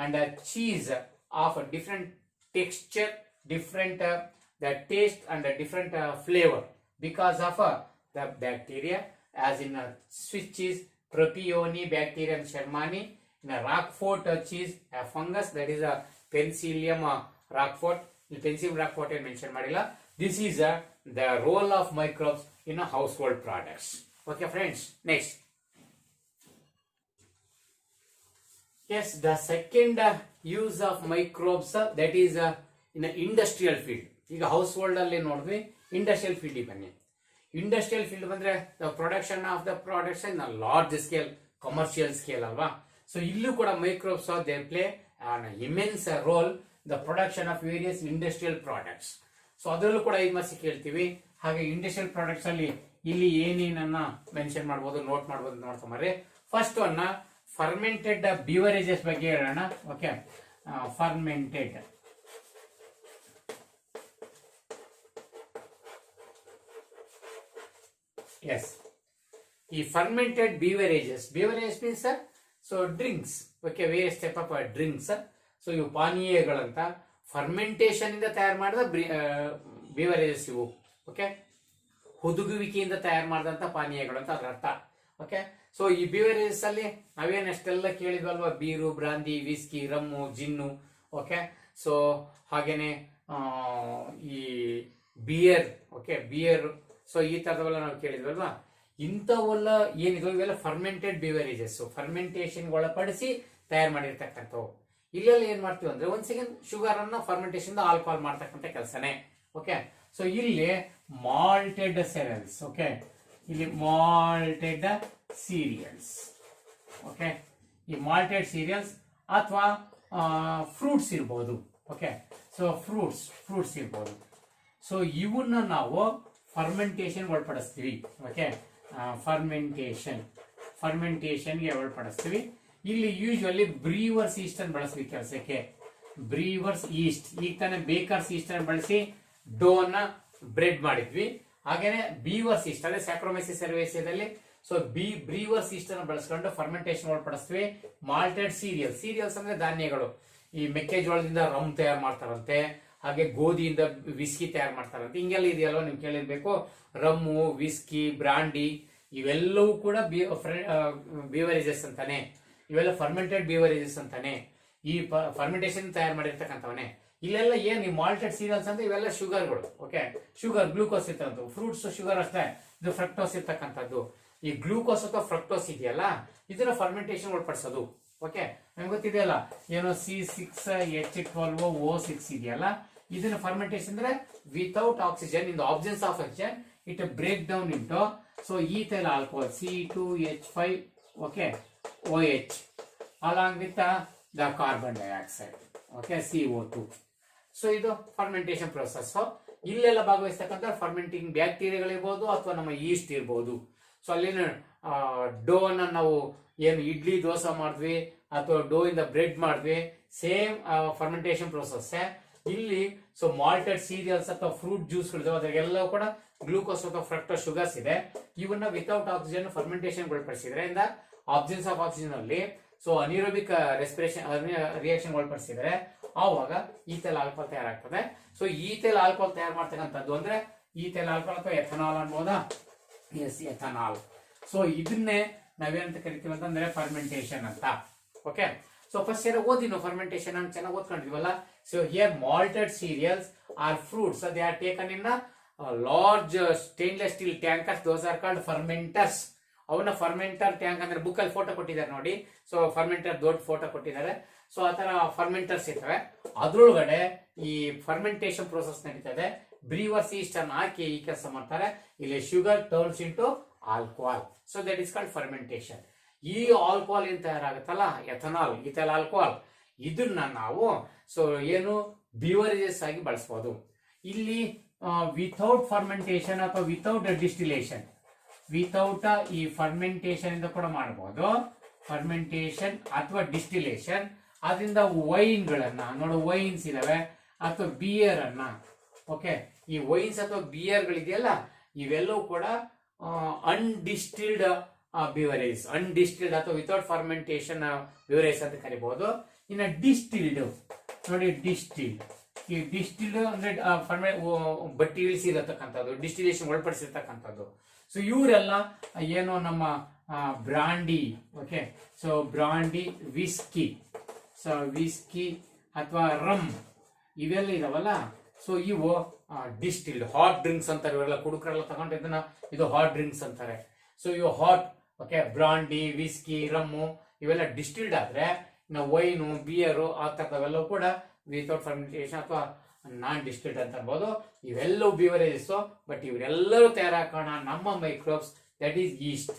and cheese of a different texture, different the taste and a different flavor because of the bacteria, as in Swiss cheese, Propionium bacterium Shermani, in a Roquefort cheese, a fungus, that is a Penicillium Roquefort. Penicillium Roquefort I mentioned Marilla. This is the role of microbes in a household products. Okay, friends. Next. Yes, the second use of microbes that is in an industrial field. ಈಗ ಹೌಸ್ಹೋಲ್ಡ್ ಅಲ್ಲಿ ನೋಡಿದ್ವಿ, ಇಂಡಸ್ಟ್ರಿಯಲ್ ಫೀಲ್ಡ್ ಬನ್ನಿ. ಇಂಡಸ್ಟ್ರಿಯಲ್ ಫೀಲ್ಡ್ ಬಂದ್ರೆ the production of the products in large scale, commercial scale ಅಲ್ವಾ. ಸೊ ಇಲ್ಲೂ ಕೂಡ microbes they play an immense role the production of various industrial products. So ಅದರಲ್ಲೂ ಕೂಡ 5 ಮಾರ್ಕ್ಸ್ ಕೇಳ್ತೀವಿ. ಹಾಗೆ ಇಂಡಸ್ಟ್ರಿಯಲ್ ಪ್ರಾಡಕ್ಟ್ಸ್ ಅಲ್ಲಿ ಇಲ್ಲಿ ಏನೇನನ್ನ ಮೆನ್ಷನ್ ಮಾಡಬಹುದು, ನೋಟ್ ಮಾಡಬಹುದು ನೋಡ್ಕೊಂಬರ್ರಿ. ಫಸ್ಟ್ ಒನ್ ಫರ್ಮೆಂಟೆಡ್ ಬಿವರೇಜಸ್ ಬಗ್ಗೆ ಹೇಳೋಣ. ಓಕೆ, ಫರ್ಮೆಂಟೆಡ್ ಎಸ್ ಈ fermented beverages means so drinks. Okay, various type of drinks. So ಇವು ಪಾನೀಯಗಳಂತ ಫರ್ಮೆಂಟೇಷನ್ ಇಂದ ತಯಾರು ಮಾಡಿದ ಬಿವರೇಜಸ್ ಇವು. ಓಕೆ, ಹುದುಗುವಿಕೆಯಿಂದ ತಯಾರು ಮಾಡಿದಂತ ಪಾನೀಯಗಳು ಅಂತ ಅದರ ಅರ್ಥ. ಓಕೆ, ಸೊ ಈ ಬಿವರೇಜಸ್ ಅಲ್ಲಿ ನಾವೇನ್ ಅಷ್ಟೆಲ್ಲ ಕೇಳಿದ್ವಲ್ವಾ, beer, brandy, whisky, rum, gin. Okay, so ಹಾಗೇನೆ ಈ ಬಿಯರ್. Okay, beer. ಸೊ ಈ ತರದವೆಲ್ಲ ನಾವು ಕೇಳಿದ್ವಲ್ವಾ. ಇಂಥವೆಲ್ಲ ಏನಿದೆ ಇವೆಲ್ಲ ಫರ್ಮೆಂಟೆಡ್ ಬಿವರೇಜಸ್, ಫರ್ಮೆಂಟೇಷನ್ ಒಳಪಡಿಸಿ ತಯಾರು ಮಾಡಿರ್ತಕ್ಕಂಥವು. ಇಲ್ಲೆಲ್ಲ ಏನ್ ಮಾಡ್ತೀವಿ ಅಂದ್ರೆ ಒಂದ್ ಸೆಕೆಂಡ್ ಶುಗರ್ ಅನ್ನ ಫರ್ಮೆಂಟೇಷನ್ ಆಲ್ಕೋಹಾಲ್ ಮಾಡ್ತಕ್ಕಂಥ ಕೆಲಸನೇ. ಓಕೆ, ಸೊ ಇಲ್ಲಿ ಮಾಲ್ಟೆಡ್ ಸೆರಿಯಲ್ಸ್. ಓಕೆ, ಇಲ್ಲಿ ಮಾಲ್ಟೆಡ್ ಸೀರಿಯಲ್ಸ್. ಓಕೆ, ಈ ಮಾಲ್ಟೆಡ್ ಸೀರಿಯಲ್ಸ್ ಅಥವಾ ಫ್ರೂಟ್ಸ್ ಇರ್ಬೋದು. ಓಕೆ, ಸೊ ಫ್ರೂಟ್ಸ್ ಇರ್ಬೋದು. ಸೊ ಇವನ್ನ ನಾವು ಫರ್ಮೆಂಟೇಷನ್ ಒಳಪಡಿಸ್ತೀವಿ. ಓಕೆ, ಫರ್ಮೆಂಟೇಷನ್ಗೆ ಒಳಪಡಿಸ್ತೀವಿ. ಇಲ್ಲಿ ಯೂಶುವಲಿ ಬ್ರೀವರ್ಸ್ ಈಸ್ಟ್ ಅನ್ನು ಬಳಸ್ತೀವಿ ಕೆಲಸಕ್ಕೆ. ಬ್ರೀವರ್ಸ್ ಈಸ್ಟ್, ಈಗ ತಾನೇ ಬೇಕರ್ಸ್ ಈಸ್ಟ್ ಅನ್ನು ಬಳಸಿ ಡೋ ಅನ್ನ ಬ್ರೆಡ್ ಮಾಡಿದ್ವಿ. ಹಾಗೇನೆ ಬೀವರ್ಸ್ ಈಸ್ಟ್ ಅದೇ ಸ್ಯಾಕ್ರೋಮೈಸಿಸ್ ಸರ್ವೇಸಿಯಾದಲ್ಲಿ. ಸೊ ಬ್ರೀವರ್ಸ್ ಈಸ್ಟ್ ಅನ್ನು ಬಳಸ್ಕೊಂಡು ಫರ್ಮೆಂಟೇಷನ್ ಒಳಪಡಿಸ್ತೀವಿ. ಮಾಲ್ಟೆಡ್ ಸೀರಿಯಲ್ಸ್ ಅಂದ್ರೆ ಧಾನ್ಯಗಳು. ಈ ಮೆಕ್ಕೆಜೋಳದಿಂದ ರಮ್ ತಯಾರು ಮಾಡ್ತಾರಂತೆ, ಹಾಗೆ ಗೋಧಿಯಿಂದ ವಿಸ್ಕಿ ತಯಾರು ಮಾಡ್ತಾರಂತೆ. ಹಿಂಗೆಲ್ಲ ಇದೆಯಲ್ವಾ, ನೀವು ಕೇಳಿರ್ಬೇಕು. ರಮ್ಮು, ವಿಸ್ಕಿ, ಬ್ರಾಂಡಿ ಇವೆಲ್ಲವೂ ಕೂಡ ಬಿವರೇಜಸ್ ಅಂತಾನೆ. ಇವೆಲ್ಲ ಫರ್ಮೆಂಟೆಡ್ ಬಿವರೇಜಸ್ ಅಂತಾನೆ. ಈ ಫರ್ಮೆಂಟೇಷನ್ ತಯಾರು ಮಾಡಿರ್ತಕ್ಕಂಥವನೇ. ಇಲ್ಲೆಲ್ಲ ಏನ್ ಈ ಮಾಲ್ಟೆಡ್ ಸೀರಿಯಲ್ಸ್ ಅಂತ ಇವೆಲ್ಲ ಶುಗರ್ಗಳು. ಓಕೆ, ಶುಗರ್, ಗ್ಲೂಕೋಸ್ ಇರ್ತಕ್ಕಂಥದ್ದು. ಫ್ರೂಟ್ಸ್ ಶುಗರ್ ಅಷ್ಟೇ, ಇದು ಫ್ರಕ್ಟೋಸ್ ಇರ್ತಕ್ಕಂಥದ್ದು. ಈ ಗ್ಲೂಕೋಸ್ ಅಥವಾ ಫ್ರಕ್ಟೋಸ್ ಇದೆಯಲ್ಲ, ಇದನ್ನ ಫರ್ಮೆಂಟೇಷನ್ ಒಳಪಡಿಸೋದು. ಓಕೆ, ನಮ್ಗೆ ಗೊತ್ತಿದೆಯಲ್ಲ ಏನೋ C6H12O6 ಇದೆಯಲ್ಲ, ಇದನ್ನ ಫರ್ಮೆಂಟೇಷನ್ ಅಂದ್ರೆ without oxygen, in the absence of oxygen it break down into so ethyl alcohol C2H5 okay OH along with the carbon dioxide. Okay, CO2. So ಇದು ಫರ್ಮೆಂಟೇಷನ್ ಪ್ರೊಸೆಸ್. ಇಲ್ಲೆಲ್ಲ ಭಾಗವಹಿಸ್ತಕ್ಕಂಥ ಫರ್ಮೆಂಟಿಂಗ್ ಬ್ಯಾಕ್ಟೀರಿಯಾಗಳಿರ್ಬೋದು ಅಥವಾ ನಮ್ಮ ಈಸ್ಟ್ ಇರ್ಬೋದು. ಸೊ ಅಲ್ಲಿನ ಡೋ ಅನ್ನ ನಾವು ಏನು ಇಡ್ಲಿ ದೋಸೆ ಮಾಡಿದ್ವಿ ಅಥವಾ ಡೋ ಇಂದ ಬ್ರೆಡ್ ಮಾಡಿದ್ವಿ, ಸೇಮ್ ಫರ್ಮೆಂಟೇಷನ್ ಪ್ರೊಸೆಸ್ ಇಲ್ಲಿ. ಸೊ ಮಾಲ್ಟೆಡ್ ಸೀರಿಯಲ್ಸ್ ಅಥವಾ ಫ್ರೂಟ್ ಜ್ಯೂಸ್ಗಳಿದಾವೆ, ಅದಕ್ಕೆಲ್ಲ ಕೂಡ ಗ್ಲೂಕೋಸ್ ಅಥವಾ ಫ್ರಕ್ಟೋಸ್ ಶುಗರ್ಸ್ ಇದೆ. ಇವನ್ನ ವಿತೌಟ್ ಆಕ್ಸಿಜನ್ ಫರ್ಮೆಂಟೇಷನ್ ಒಳಪಡಿಸಿದ್ರೆ ಇಂದ ಆಬ್ಸೆನ್ಸ್ ಆಫ್ ಆಕ್ಸಿಜನ್ ಅಲ್ಲಿ ಸೊ ಅನಿರೋಬಿಕ್ ರೆಸ್ಪಿರೇಷನ್ ರಿಯಾಕ್ಷನ್ ಒಳಪಡಿಸಿದ್ರೆ ಆವಾಗ ಈಥೈಲ್ ಆಲ್ಕೋಹಾಲ್ ತಯಾರಾಗ್ತದೆ. ಸೊ ಈಥೈಲ್ ಆಲ್ಕೋಹಾಲ್ ತಯಾರು ಮಾಡ್ತಕ್ಕಂಥದ್ದು ಅಂದ್ರೆ ಈಥೈಲ್ ಆಲ್ಕೋಹಾಲ್ ಅಥವಾ ಎಥನಾಲ್ ಅನ್ಬೋದಾ? Yes, ethanol. ಸೊ ಇದನ್ನೇ ನಾವೇನಂತ ಕರಿತೀವಿ ಅಂತಂದ್ರೆ ಫರ್ಮೆಂಟೇಷನ್ ಅಂತ. ಓಕೆ, ಸೊ ಫಸ್ಟ್ ಇಯರ್ ಓದಿ ನಾವು ಫರ್ಮೆಂಟೇಷನ್ ಅಂತ ಚೆನ್ನಾಗಿ ಓದ್ಕೊಂಡಿದ್ವಲ್ಲ. So here malted cereals or fruits, they are taken in large stainless steel tankers, those are called fermenters. ಅವನ್ನ ಫರ್ಮೆಂಟರ್ ಟ್ಯಾಂಕ್ ಅಂದ್ರೆ ಬುಕ್ ಅಲ್ಲಿ ಫೋಟೋ ಕೊಟ್ಟಿದ್ದಾರೆ ನೋಡಿ. ಸೊ ಫರ್ಮೆಂಟರ್ ದೊಡ್ಡ ಫೋಟೋ ಕೊಟ್ಟಿದ್ದಾರೆ. ಸೊ ಆತರ ಫರ್ಮೆಂಟರ್ಸ್ ಇರ್ತವೆ. ಅದ್ರೊಳಗಡೆ ಈ ಫರ್ಮೆಂಟೇಷನ್ ಪ್ರೋಸೆಸ್ ನಡೀತದೆ. ಬ್ರೀವರ್ಸ್ ಈಸ್ಟ್ ಅನ್ನು ಹಾಕಿ ಈ ಕೆಲಸ ಮಾಡ್ತಾರೆ. ಇಲ್ಲಿ sugar turns into alcohol. So that is called fermentation. ಈ ಆಲ್ಕೋಹಾಲ್ ಏನ್ ತಯಾರಾಗುತ್ತಲ್ಲ, ಎಥನಾಲ್, ಇಥೈಲ್ ಆಲ್ಕೋಹಾಲ್, ಇದನ್ನ ನಾವು ಸೊ ಏನು ಬಿವರೇಜಸ್ ಆಗಿ ಬಳಸಬಹುದು. ಇಲ್ಲಿ ವಿಥೌಟ್ ಫರ್ಮೆಂಟೇಶನ್ ಅಥವಾ ವಿಥೌಟ್ ಡಿಸ್ಟಿಲೇಷನ್, ವಿಥೌಟ್ ಈ ಫರ್ಮೆಂಟೇಶನ್ ಇಂದ ಕೂಡ ಮಾಡಬಹುದು, ಫರ್ಮೆಂಟೇಶನ್ ಅಥವಾ ಡಿಸ್ಟಿಲೇಷನ್. ಅದರಿಂದ ವೈನ್ ಗಳನ್ನ ನೋಡು, ವೈನ್ಸ್ ಇದಾವೆ ಅಥವಾ ಬಿಯರ್ ಅನ್ನ, ಓಕೆ, ಈ ವೈನ್ಸ್ ಅಥವಾ ಬಿಯರ್ ಗಳಿದೆಯಲ್ಲ, ಇವೆಲ್ಲವೂ ಕೂಡ ಅನ್ಡಿಸ್ಟಿಲ್ಡ್ ಬಿವರೇಜ್, ಅನ್ಡಿಸ್ಟಿಲ್ಡ್ ಅಥವಾ ವಿತೌಟ್ ಫರ್ಮೆಂಟೇಶನ್ ಬಿವರೇಜ್ ಅಂತ ಕರಿಬಹುದು. ಇನ್ನು ಡಿಸ್ಟಿಲ್ಡ್ ನೋಡಿ, ಡಿಸ್ಟಿಲ್ಡ್, ಈ ಡಿಸ್ಟಿಲ್ಡ್ ಅಂದ್ರೆ ಬಟ್ಟಿ ಇಳಿಸಿರತಕ್ಕಂಥದ್ದು, ಡಿಸ್ಟಿಲೇಷನ್ ಒಳಪಡಿಸಿರ್ತಕ್ಕಂಥದ್ದು. ಸೊ ಇವರೆಲ್ಲ ಏನು ನಮ್ಮ brandy, okay, so brandy, whisky, so whisky ಅಥವಾ ರಮ್ ಇವೆಲ್ಲ ಇದಾವಲ್ಲ, ಸೊ ಇವು ಡಿಸ್ಟಿಲ್ಡ್ ಹಾಟ್ ಡ್ರಿಂಕ್ಸ್ ಅಂತಾರೆ. ಇವರೆಲ್ಲ ಕುಡುಕರೆಲ್ಲ ತಗೊಂಡು ಇದನ್ನ ಇದು ಹಾಟ್ ಡ್ರಿಂಕ್ಸ್ ಅಂತಾರೆ. ಸೊ ಇವು hot, okay, brandy, whisky, rum ಇವೆಲ್ಲ ಡಿಸ್ಟಿಲ್ಡ್ ಆದ್ರೆ, ಇನ್ನು ವೈನು, ಬಿಯರು ಆ ತರದವೆಲ್ಲವೂ ಕೂಡ ವಿತೌಟ್ ಫರ್ಮೆಂಟೇಶನ್ ಅಥವಾ ನಾನ್ ಡಿಸ್ಟಿಲ್ಡ್ ಅಂತ ಅನ್ಬೋದು. ಇವೆಲ್ಲವೂ ಬಿವರೇಜಸ್. ಬಟ್ ಇವರೆಲ್ಲರೂ ತಯಾರಾಕೋಣ ನಮ್ಮ microbes, that is East.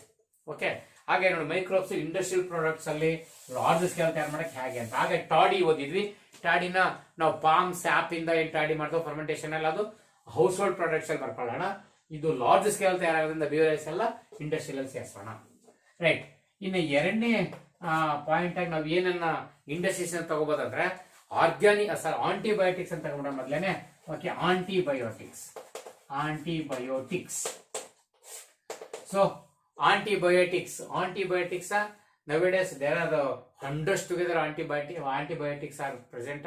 Okay, ಹಾಗೆ ನೋಡಿ ಮೈಕ್ರೋಬ್ಸ್ ಇಂಡಸ್ಟ್ರಿಯಲ್ ಪ್ರಾಡಕ್ಟ್ಸ್ ಅಲ್ಲಿ ಲಾರ್ಜ್ ಸ್ಕೇಲ್ ತಯಾರು ಮಾಡಕ್ಕೆ ಹೇಗೆ ಅಂತ. ಹಾಗೆ ಟಾಡಿ ಓದಿದ್ವಿ. ಟಾಡಿನ ನಾವು ಪಾಮ್ ಸ್ಯಾಪ್ ಇಂದ ಏನ್ ಟಾಡಿ ಮಾಡ್ತೋ ಫರ್ಮೆಂಟೇಶನ್ ಎಲ್ಲ ಅದು ಹೌಸ್ ಹೋಲ್ಡ್ ಪ್ರಾಡಕ್ಟ್ಸ್ ಅಲ್ಲಿ ಬರ್ಕೊಳ್ಳೋಣ. ಇದು ಲಾರ್ಜ್ ಸ್ಕೇಲ್ ತಯಾರಾಗೋದ್ರಿಂದ ಬಿವರೇಜಸ್ ಎಲ್ಲ ಇಂಡಸ್ಟ್ರಿಯಲ್ ಅಲ್ಲಿ ಸೇರಿಸೋಣ. ರೈಟ್. ಇನ್ನು ಎರಡನೇ ಪಾಯಿಂಟ್ ಆಗಿ ನಾವು ಏನನ್ನ ಇಂಡಸ್ಟ್ರೀಸ್ ತಗೋಬೋದಂದ್ರೆ ಆಂಟಿಬಯೋಟಿಕ್ಸ್ ಅಂತ ತಗೊಂಡ್ರೆ ಮೊದಲೇನೆ. Okay, antibiotics. So antibiotics nowadays there are hundreds together antibiotics are present,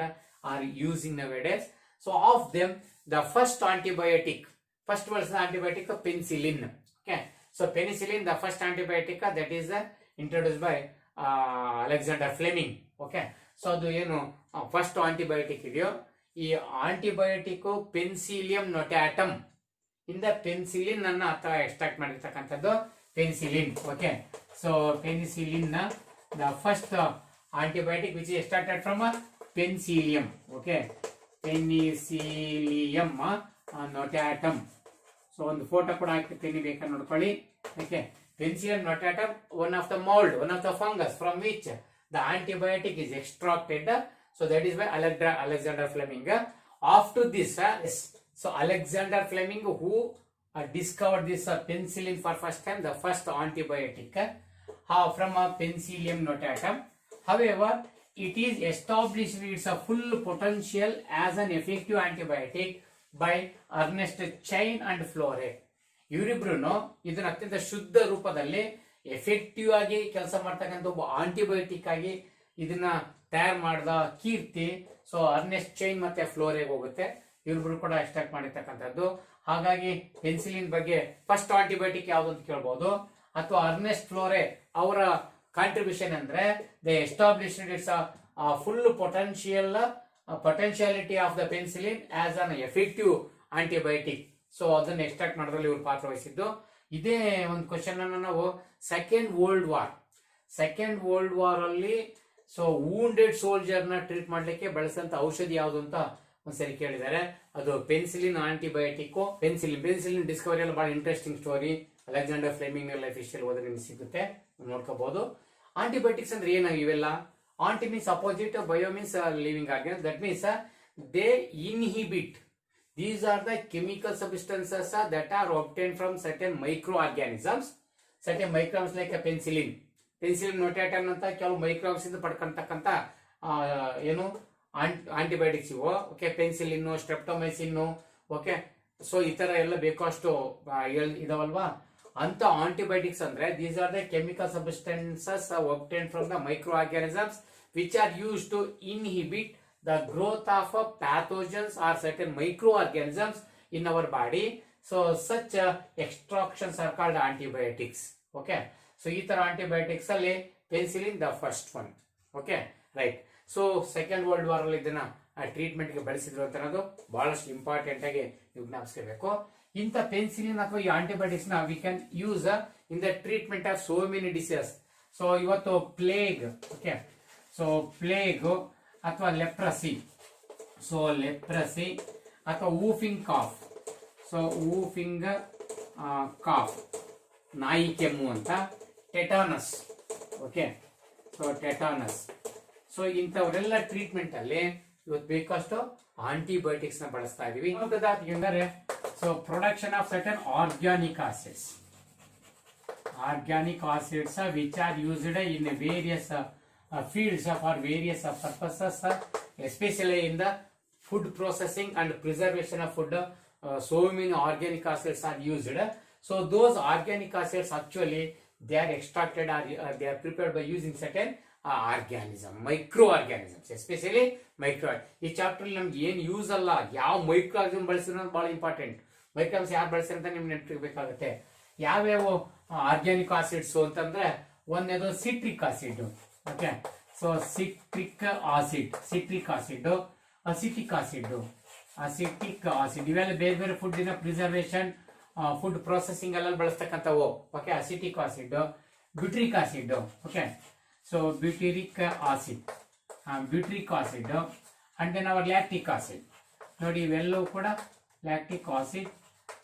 are using nowadays. So of them the first antibiotic, first was the antibiotic of penicillin. Okay, so penicillin, the first antibiotic that is introduced by Alexander Fleming. Okay, so adu enu first antibiotic ideo, ee antibiotic Penicillium notatum ಇಂದ ಪೆನ್ಸಿಲಿನ್ ಅನ್ನ ಅಥವಾ ಎಕ್ಸ್ಟ್ರಾಕ್ಟ್ ಮಾಡಿರ್ತಕ್ಕಂಥದ್ದು penicillin. Okay, so penicillin the first antibiotic which is extracted from Penicillium. Okay, Penicillium notatum. So ಒಂದು ಫೋಟೋ ಕೂಡ ಹಾಕ್ತೀನಿ, ಬೇಕಾದ್ರೆ ನೋಡ್ಕೊಳ್ಳಿ. Okay, Penicillium notatum, one of the mould, one of the fungus from which the antibiotic is extracted. So that is by Alexander Fleming. After this, so Alexander Fleming, who discovered this penicillin for first time, the first antibiotic from Penicillium notatum. However, it is established its full potential as an effective antibiotic by Ernest Chain and Flore. ಇವರಿಬ್ರು ಇದನ್ನ ಅತ್ಯಂತ ಶುದ್ಧ ರೂಪದಲ್ಲಿ ಎಫೆಕ್ಟಿವ್ ಆಗಿ ಕೆಲಸ ಮಾಡ್ತಕ್ಕಂಥ ಒಬ್ಬ ಆಂಟಿಬಯೋಟಿಕ್ ಆಗಿ ಇದನ್ನ ತಯಾರು ಮಾಡಿದ ಕೀರ್ತಿ ಸೊ ಅರ್ನೆಸ್ಟ್ ಚೈನ್ ಮತ್ತೆ ಫ್ಲೋರೆಗೆ ಹೋಗುತ್ತೆ. ಇವ್ರಿಬ್ರು ಕೂಡ ಎಕ್ಸ್ಟ್ರಾಕ್ಟ್ ಮಾಡಿರ್ತಕ್ಕಂಥದ್ದು. ಹಾಗಾಗಿ ಪೆನ್ಸಿಲಿನ್ ಬಗ್ಗೆ ಫಸ್ಟ್ ಆಂಟಿಬಯೋಟಿಕ್ ಯಾವ್ದು ಅಂತ ಕೇಳಬಹುದು. ಅಥವಾ ಅರ್ನೆಸ್ಟ್ ಫ್ಲೋರೆ ಅವರ ಕಾಂಟ್ರಿಬ್ಯೂಷನ್ ಅಂದ್ರೆ they established it's full potentiality of the penicillin as an effective antibiotic. So ಅದನ್ನ ಎಕ್ಸ್ಟ್ರಾಕ್ಟ್ ಮಾಡೋದ್ರಲ್ಲಿ ಇವರು ಪಾತ್ರ ವಹಿಸಿದ್ದು. ಇದೇ ಒಂದು ಕ್ವಶನ್ ಅನ್ನ ನಾವು ಸೆಕೆಂಡ್ ವರ್ಲ್ಡ್ ವಾರ್ ಅಲ್ಲಿ ಸೊ ವೂಂಡೆಡ್ ಸೋಲ್ಜರ್ ನ ಟ್ರೀಟ್ ಮಾಡ್ಲಿಕ್ಕೆ ಬಳಸಿದಂತ ಔಷಧಿ ಯಾವುದು ಅಂತ ಒಂದ್ಸರಿ ಕೇಳಿದ್ದಾರೆ. ಅದು ಪೆನ್ಸಿಲಿನ್ ಆಂಟಿಬಯೋಟಿಕ್. ಪೆನ್ಸಿಲಿನ್ ಡಿಸ್ಕವರಿ ಎಲ್ಲ ಬಹಳ interesting story. Alexander Fleming life history ಓದಿದ್ರೆ ನಿಮ್ಗೆ ಸಿಗುತ್ತೆ, ನೋಡ್ಕೋಬಹುದು. ಆಂಟಿಬಯೋಟಿಕ್ಸ್ ಅಂದ್ರೆ ಏನು ಇವೆಲ್ಲ? Anti means opposite, bio means living organs. That means they inhibit. These are the chemical substances that are obtained from certain microorganisms. Certain microbes like a penicillin notatum ಅಂತ ಕೆಲವು ಮೈಕ್ರೋಬ್ಸ್ ಇಂದ ಪಡ್ಕೊಂತಕ್ಕಂತ ಏನು ಆಂಟಿಬಯೋಟಿಕ್ಸ್ ಇವು. Okay, penicillin, streptomycin, okay, so ಈ ತರ ಎಲ್ಲ ಬೇಕಷ್ಟು ಇದಾವಲ್ವಾ ಅಂತ ಆಂಟಿಬಯೋಟಿಕ್ಸ್ ಅಂದ್ರೆ these are the chemical substances obtained from the microorganisms which are used to inhibit the growth of pathogens or certain microorganisms in our body. So such extractions are called antibiotics. Okay, so ee tara antibiotics alli penicillin the first one. Okay, right. So second world war alli idana treatment ಗೆ ಬಳಸಿದ್ರು ಅಂತ ಅನ್ನೋದು ಬಹಳಷ್ಟು ಇಂಪಾರ್ಟೆಂಟ್ ಆಗಿ ನೀವು ಜ್ಞಾಪಿಸಬೇಕು. ಇಂಥ ಪೆನ್ಸಿಲಿನ್ ಅಥವಾ ಈ ಆಂಟಿಬಯೋಟಿಕ್ಸ್ ನ we can use in the treatment of so many diseases. So ಇವತ್ತು ಪ್ಲೇಗ್, ಓಕೆ, ಸೊ ಪ್ಲೇಗ್ ಅಥವಾ ಲೆಪ್ರಸಿ, ಸೊ ಲೆಪ್ರಸಿ ಅಥವಾ whooping cough, so whooping cough, ನಾಯಿ ಕೆಮ್ಮು ಅಂತ. Tetanus, okay, so tetanus. So ಇಂಥವರೆಲ್ಲ ಟ್ರೀಟ್ಮೆಂಟ್ ಅಲ್ಲಿ ಇವತ್ತು ಬೇಕಷ್ಟು ಆಂಟಿಬಯೋಟಿಕ್ಸ್ ನ ಬಳಸ್ತಾ ಇದೀವಿ. ಅಂದರೆ so production of certain organic acids, which are used in various fields for various purposes, especially in the food processing and preservation of food. So many organic acids are used. So those organic acids actually they are extracted or they are prepared by using certain microorganisms, especially micro. ಈ ಚಾಪ್ಟರ್ ನಮ್ಗೆ ಏನ್ ಯೂಸ್ ಅಲ್ಲ, ಯಾವ ಮೈಕ್ರೋ ಆರ್ಗನಿಸಮ್ ಬಳಸಿರೋ ಬಹಳ ಇಂಪಾರ್ಟೆಂಟ್. ಮೈಕ್ರೋಸ್ ಯಾರು ಬಳಸಿರೋ ಅಂತ ನಿಮ್ಗೆ ನೆನಪಿರ್ಬೇಕಾಗುತ್ತೆ. ಯಾವ್ಯಾವ ಆರ್ಗ್ಯಾನಿಕ್ ಆಸಿಡ್ಸ್ ಅಂತಂದ್ರೆ ಒಂದೇದು citric acid, okay. So citric acid, acetic acid ಇವೆಲ್ಲ ಬೇರೆ ಬೇರೆ ಫುಡ್ ನ ಪ್ರಿಸರ್ವೇಶನ್, ಫುಡ್ ಪ್ರೊಸೆಸಿಂಗ್ ಎಲ್ಲ ಬಳಸ್ತಕ್ಕಂಥವು, okay. Acetic acid, butyric acid, okay. So butyric acid and then our lactic acid. ನೋಡಿ ಇವೆಲ್ಲವೂ ಕೂಡ lactic acid.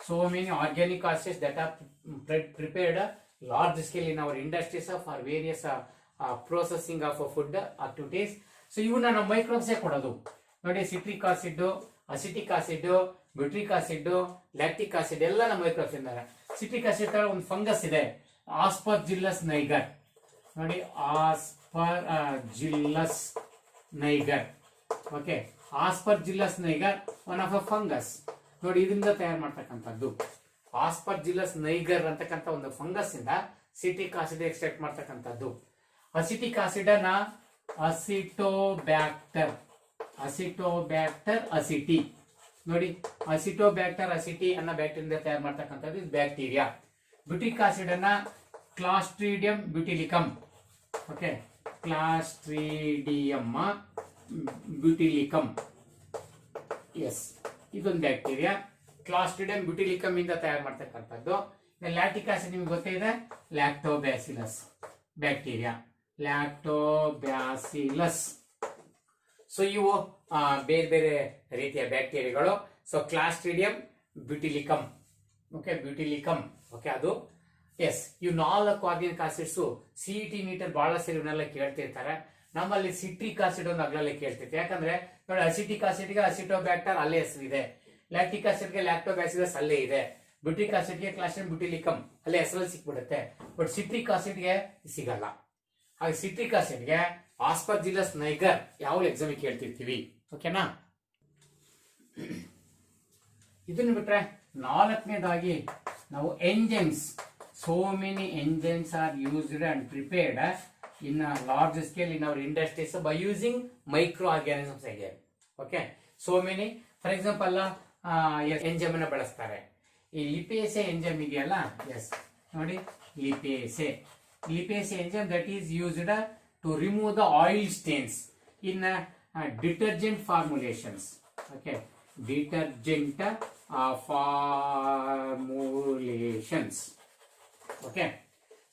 So many organic acids that are prepared large scale in our industries for various processing of food activities. So ಇವನ್ನ ನಾವು ಮೈಕ್ರೋಬ್ಸ್ ಕೊಡೋದು. ನೋಡಿ citric acid, acetic acid, butyric acid, lactic acid ಎಲ್ಲ ನಮ್ಮ ಮೈಕ್ರೋಬ್ಸ್ ಇದ್ದಾರೆ. ಸಿಟ್ರಿಕ್ ಆಸಿಡ್ ಒಂದು ಫಂಗಸ್ ಇದೆ, ಆಸ್ಪರ್ಜಿಲ್ಲಸ್ ನೈಗರ್. ನೋಡಿ Aspergillus niger, okay. Aspergillus niger one of a fungus. ನೋಡಿ ಇದರಿಂದ ತಯಾರು ಮಾಡ್ತಕ್ಕಂಥದ್ದು ಆಸ್ಪರ್ಜಿಲ್ಲಸ್ ನೈಗರ್ ಅಂತಕ್ಕಂಥ ಒಂದು ಫಂಗಸ್ ಇಂದ ಸಿಟ್ರಿಕ್ ಆಸಿಡ್ ಎಕ್ಸ್ಟ್ರಾಕ್ಟ್ ಮಾಡ್ತಕ್ಕಂಥದ್ದು. ಅಸಿಟಿಕ್ ಆಸಿಡ್ ನ ಅಸಿಟೋಬ್ಯಾಕ್ಟರ್ ಅಸಿಟಿ. ನೋಡಿ ಅಸಿಟೋಬ್ಯಾಕ್ಟರ್ ಅಸಿಟಿ ಅನ್ನೋ ಬ್ಯಾಕ್ಟೀರಿಯಿಂದ ತಯಾರು ಮಾಡ್ತಕ್ಕಂಥದ್ದು ಇದು ಬ್ಯಾಕ್ಟೀರಿಯಾ. ಬ್ಯೂಟಿಕ್ ಆಸಿಡ್ ಅನ್ನ ಕ್ಲಾಸ್ಟ್ರಿಡಿಯಂ ಬ್ಯೂಟಿಲಿಕಮ್, ಓಕೆ. ಕ್ಲಾಸ್ಟ್ರಿಡಿಯಂ ಬ್ಯೂಟಿಲಿಕಮ್, ಎಸ್, ಇದೊಂದು ಬ್ಯಾಕ್ಟೀರಿಯಾ. ಕ್ಲಾಸ್ಟ್ರಿಡಿಯಂ ಬ್ಯೂಟಿಲಿಕಮ್ ಇಂದ ತಯಾರು ಮಾಡ್ತಕ್ಕಂಥದ್ದು. ಲ್ಯಾಕ್ಟಿಕ್ ಆಸಿಡ್ ನಿಮ್ಗೆ ಗೊತ್ತೇ ಇದೆ, ಲ್ಯಾಕ್ಟೋಬ್ಯಾಸಿಲಸ್ ಬ್ಯಾಕ್ಟೀರಿಯಾ, ಲ್ಯಾಕ್ಟೋಬ್ಯಾಸಿಲಸ್. ಸೊ ಇವು ಬೇರೆ ಬೇರೆ ರೀತಿಯ ಬ್ಯಾಕ್ಟೀರಿಯಾಗಳು. ಸೊ ಕ್ಲಾಸ್ಟ್ರಿಡಿಯಂ ಬ್ಯೂಟಿಲಿಕಮ್, ಓಕೆ, ಬ್ಯೂಟಿಲಿಕಮ್, ಓಕೆ, ಅದು ಎಸ್. ಇವು 4 ಆರ್ಗ್ಯಾನಿಕ್ ಆಸಿಡ್ಸ್ ಸಿಇಟಿ ನೀಟಲ್ಲಿ ಬಹಳ ಸರಿ ಇವನ್ನೆಲ್ಲ ಕೇಳ್ತಿರ್ತಾರೆ. ನಮ್ಮಲ್ಲಿ ಸಿಟ್ರಿಕ್ ಆಸಿಡ್ ಒಂದು ಅಗ್ಲಲ್ಲಿ ಕೇಳ್ತಿರ್ತೀವಿ. ಯಾಕಂದ್ರೆ ನೋಡಿ ಅಸಿಟಿಕ್ ಆಸಿಡ್ಗೆ ಅಸಿಟೋಬ್ಯಾಕ್ಟರ್ ಅಲ್ಲೇ ಹೆಸರಿದೆ, ಲ್ಯಾಕ್ಟಿಕ್ ಆಸಿಡ್ಗೆ ಲ್ಯಾಕ್ಟೋಬ್ಯಾಸಿಲಸ್ ಅಲ್ಲೇ ಇದೆ, ಬ್ಯೂಟಿಕ್ ಆಸಿಡ್ಗೆ ಕ್ಲಾಸ್ಟ್ರಿಡಿಯಂ ಬ್ಯೂಟಿಲಿಕಮ್ ಅಲ್ಲೇ ಹೆಸರಲ್ಲಿ ಸಿಕ್ಬಿಡುತ್ತೆ. ಬಟ್ ಸಿಟ್ರಿಕ್ ಆಸಿಡ್ಗೆ ಸಿಗಲ್ಲ. ಹಾಗೆ ಸಿಟ್ರಿಕ್ ಆಸಿಡ್ಗೆ ಆಸ್ಪರ್ಜಿಲ್ಲಸ್ ನೈಗರ್ ಯಾವಾಗಲೂ ಎಕ್ಸಾಮ್ ಕೇಳ್ತಿರ್ತೀವಿ, ಓಕೆನಾ. ಇದನ್ನ ಬಿಟ್ರೆ 4ನೇದಾಗಿ ನಾವು enzymes. So many enzymes are used and prepared in a large scale in our industries by using microorganisms again, okay. So many, for example enzyme ಅನ್ನು ಬಳಸ್ತಾರೆ. ಈ ಲಿಪೇಸೆ ಎಂಜೈಮ್ ಇದೆಯಲ್ಲ, ಎಸ್, ನೋಡಿ ಲಿಪೇಸೆ enzyme that is used to remove the oil stains in detergent formulations, okay. Detergent formulations, okay.